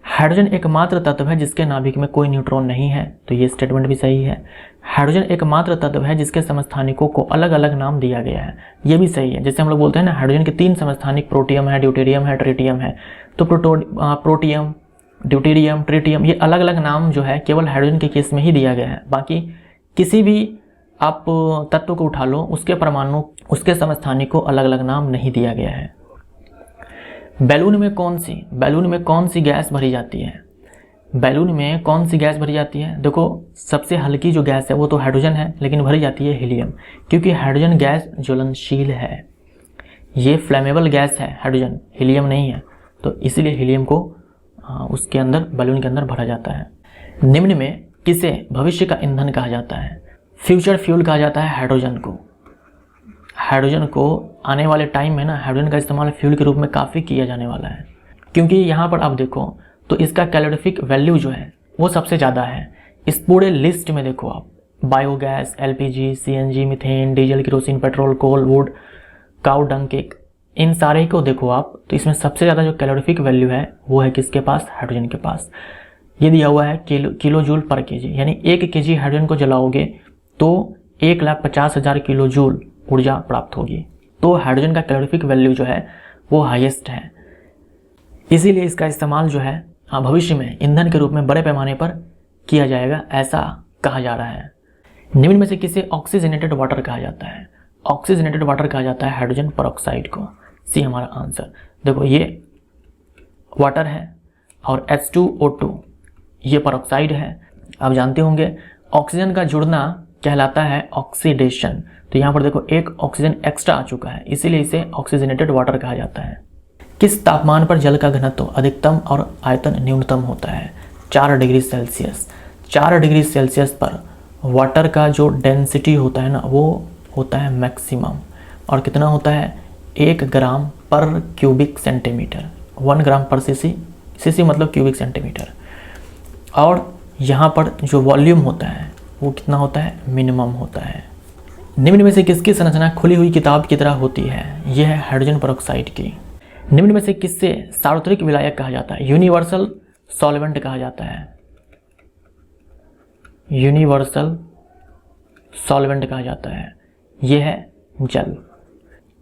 S1: हाइड्रोजन एकमात्र तत्व है जिसके नाभिक में कोई न्यूट्रॉन नहीं है, तो ये स्टेटमेंट भी सही है। हाइड्रोजन एकमात्र तत्व है जिसके समस्थानिकों को अलग अलग नाम दिया गया है, ये भी सही है। जैसे हम लोग बोलते हैं ना, हाइड्रोजन के 3 समस्थानिक, प्रोटियम है, ड्यूटेरियम है, ट्रिटियम है। तो प्रोटियम, ड्यूटेरियम, ट्रिटियम, ये अलग अलग नाम जो है केवल हाइड्रोजन के केस में ही दिया गया है। बाकी किसी भी आप तत्व को उठा लो, उसके परमाणु, उसके समस्थानिक को अलग अलग नाम नहीं दिया गया है। बैलून में कौन सी गैस भरी जाती है? बैलून में कौन सी गैस भरी जाती है? देखो, सबसे हल्की जो गैस है वो तो हाइड्रोजन है, लेकिन भरी जाती है हीलियम, क्योंकि हाइड्रोजन गैस ज्वलनशील है। ये फ्लेमेबल गैस है हाइड्रोजन, हीलियम नहीं है, तो इसीलिए हीलियम को उसके अंदर, बैलून के अंदर भरा जाता है। निम्न में किसे भविष्य का ईंधन कहा जाता है? फ्यूचर फ्यूल कहा जाता है हाइड्रोजन को। हाइड्रोजन को आने वाले टाइम में ना, हाइड्रोजन का इस्तेमाल फ्यूल के रूप में काफ़ी किया जाने वाला है, क्योंकि यहाँ पर आप देखो तो इसका कैलोरीफिक वैल्यू जो है वो सबसे ज़्यादा है। इस पूरे लिस्ट में देखो आप, biogas, LPG, CNG, methane, diesel, kerosene, petrol, coal, wood, cow dung cake, इन सारे को देखो आप, तो इसमें सबसे ज़्यादा जो कैलोरीफिक वैल्यू है वो है किसके पास? हाइड्रोजन के पास। ये दिया हुआ है किलो जूल पर kg, यानी 1 kg हाइड्रोजन को जलाओगे तो 1,50,000 किलो जूल ऊर्जा प्राप्त होगी। तो हाइड्रोजन का कैलोरीफिक वैल्यू जो है वो हाईएस्ट है, इसीलिए इसका इस्तेमाल जो है भविष्य में ईंधन के रूप में बड़े पैमाने पर किया जाएगा, ऐसा कहा जा रहा है। निम्न में से किसे ऑक्सीजनेटेड वाटर कहा जाता है? ऑक्सीजनेटेड वाटर कहा जाता है हाइड्रोजन परऑक्साइड को। सी हमारा आंसर। देखो ये वाटर है और H2O2 ये परऑक्साइड है। आप जानते होंगे ऑक्सीजन का जुड़ना कहलाता है ऑक्सीडेशन। तो यहाँ पर देखो एक ऑक्सीजन एक्स्ट्रा आ चुका है, इसीलिए इसे ऑक्सीजनेटेड वाटर कहा जाता है। किस तापमान पर जल का घनत्व अधिकतम और आयतन न्यूनतम होता है? 4 डिग्री सेल्सियस। 4 डिग्री सेल्सियस पर वाटर का जो डेंसिटी होता है ना वो होता है मैक्सिमम। और कितना होता है? 1 ग्राम पर क्यूबिक सेंटीमीटर। 1 ग्राम पर सीसी, सीसी मतलब क्यूबिक सेंटीमीटर। और यहाँ पर जो वॉल्यूम होता है वो कितना होता है? मिनिमम होता है। निम्न में से किसकी संरचना खुली हुई किताब की तरह होती है? यह है हाइड्रोजन परऑक्साइड की। निम्न में से किससे सार्वत्रिक विलायक कहा जाता है? यूनिवर्सल सॉल्वेंट कहा जाता है। यूनिवर्सल सॉल्वेंट कहा जाता है। यह है जल।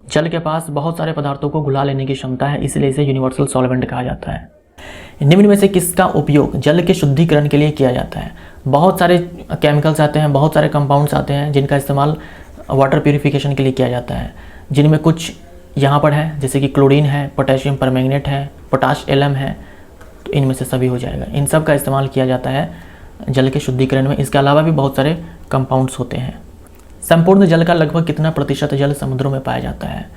S1: जल के पास बहुत सारे पदार्थों को घुला लेने की क्षमता है, इसलिए इसे यूनिवर्सल सॉल्वेंट कहा जाता है। निम्न में से किसका उपयोग जल के शुद्धिकरण के लिए किया जाता है? बहुत सारे केमिकल्स आते हैं, बहुत सारे कंपाउंड्स आते हैं जिनका इस्तेमाल वाटर प्यूरिफिकेशन के लिए किया जाता है, जिनमें कुछ यहाँ पर है जैसे कि क्लोरीन है, पोटेशियम परमैंगनेट है, पोटाश एलम है। तो इनमें से सभी हो जाएगा। इन सब का इस्तेमाल किया जाता है जल के शुद्धिकरण में। इसके अलावा भी बहुत सारे कंपाउंड्स होते हैं। संपूर्ण जल का लगभग कितना प्रतिशत जल समुद्रों में पाया जाता है?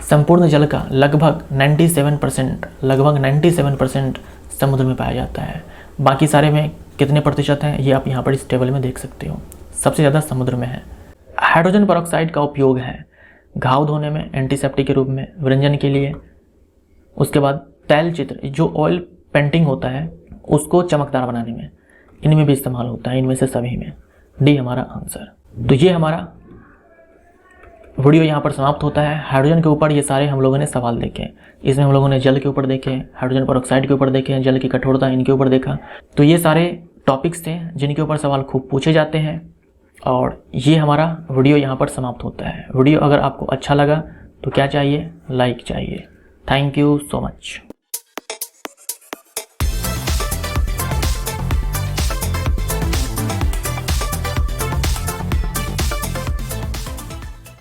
S1: संपूर्ण जल का लगभग 97% समुद्र में पाया जाता है। बाकी सारे में कितने प्रतिशत हैं ये आप यहाँ पर इस टेबल में देख सकते हो। सबसे ज़्यादा समुद्र में है। हाइड्रोजन परऑक्साइड का उपयोग है घाव धोने में, एंटीसेप्टिक के रूप में, व्यंजन के लिए। उसके बाद तैल चित्र जो ऑयल पेंटिंग होता है उसको चमकदार बनाने में, इनमें भी इस्तेमाल होता है। इनमें से सभी में। डी हमारा आंसर। तो ये हमारा वीडियो यहाँ पर समाप्त होता है। हाइड्रोजन के ऊपर ये सारे हम लोगों ने सवाल देखे। इसमें हम लोगों ने जल के ऊपर देखे, हाइड्रोजन परऑक्साइड के ऊपर देखे, जल की कठोरता इनके ऊपर देखा। तो ये सारे टॉपिक्स थे जिनके ऊपर सवाल खूब पूछे जाते हैं। और ये हमारा वीडियो यहाँ पर समाप्त होता है। वीडियो अगर आपको अच्छा लगा तो क्या चाहिए? लाइक चाहिए। Thank you so much.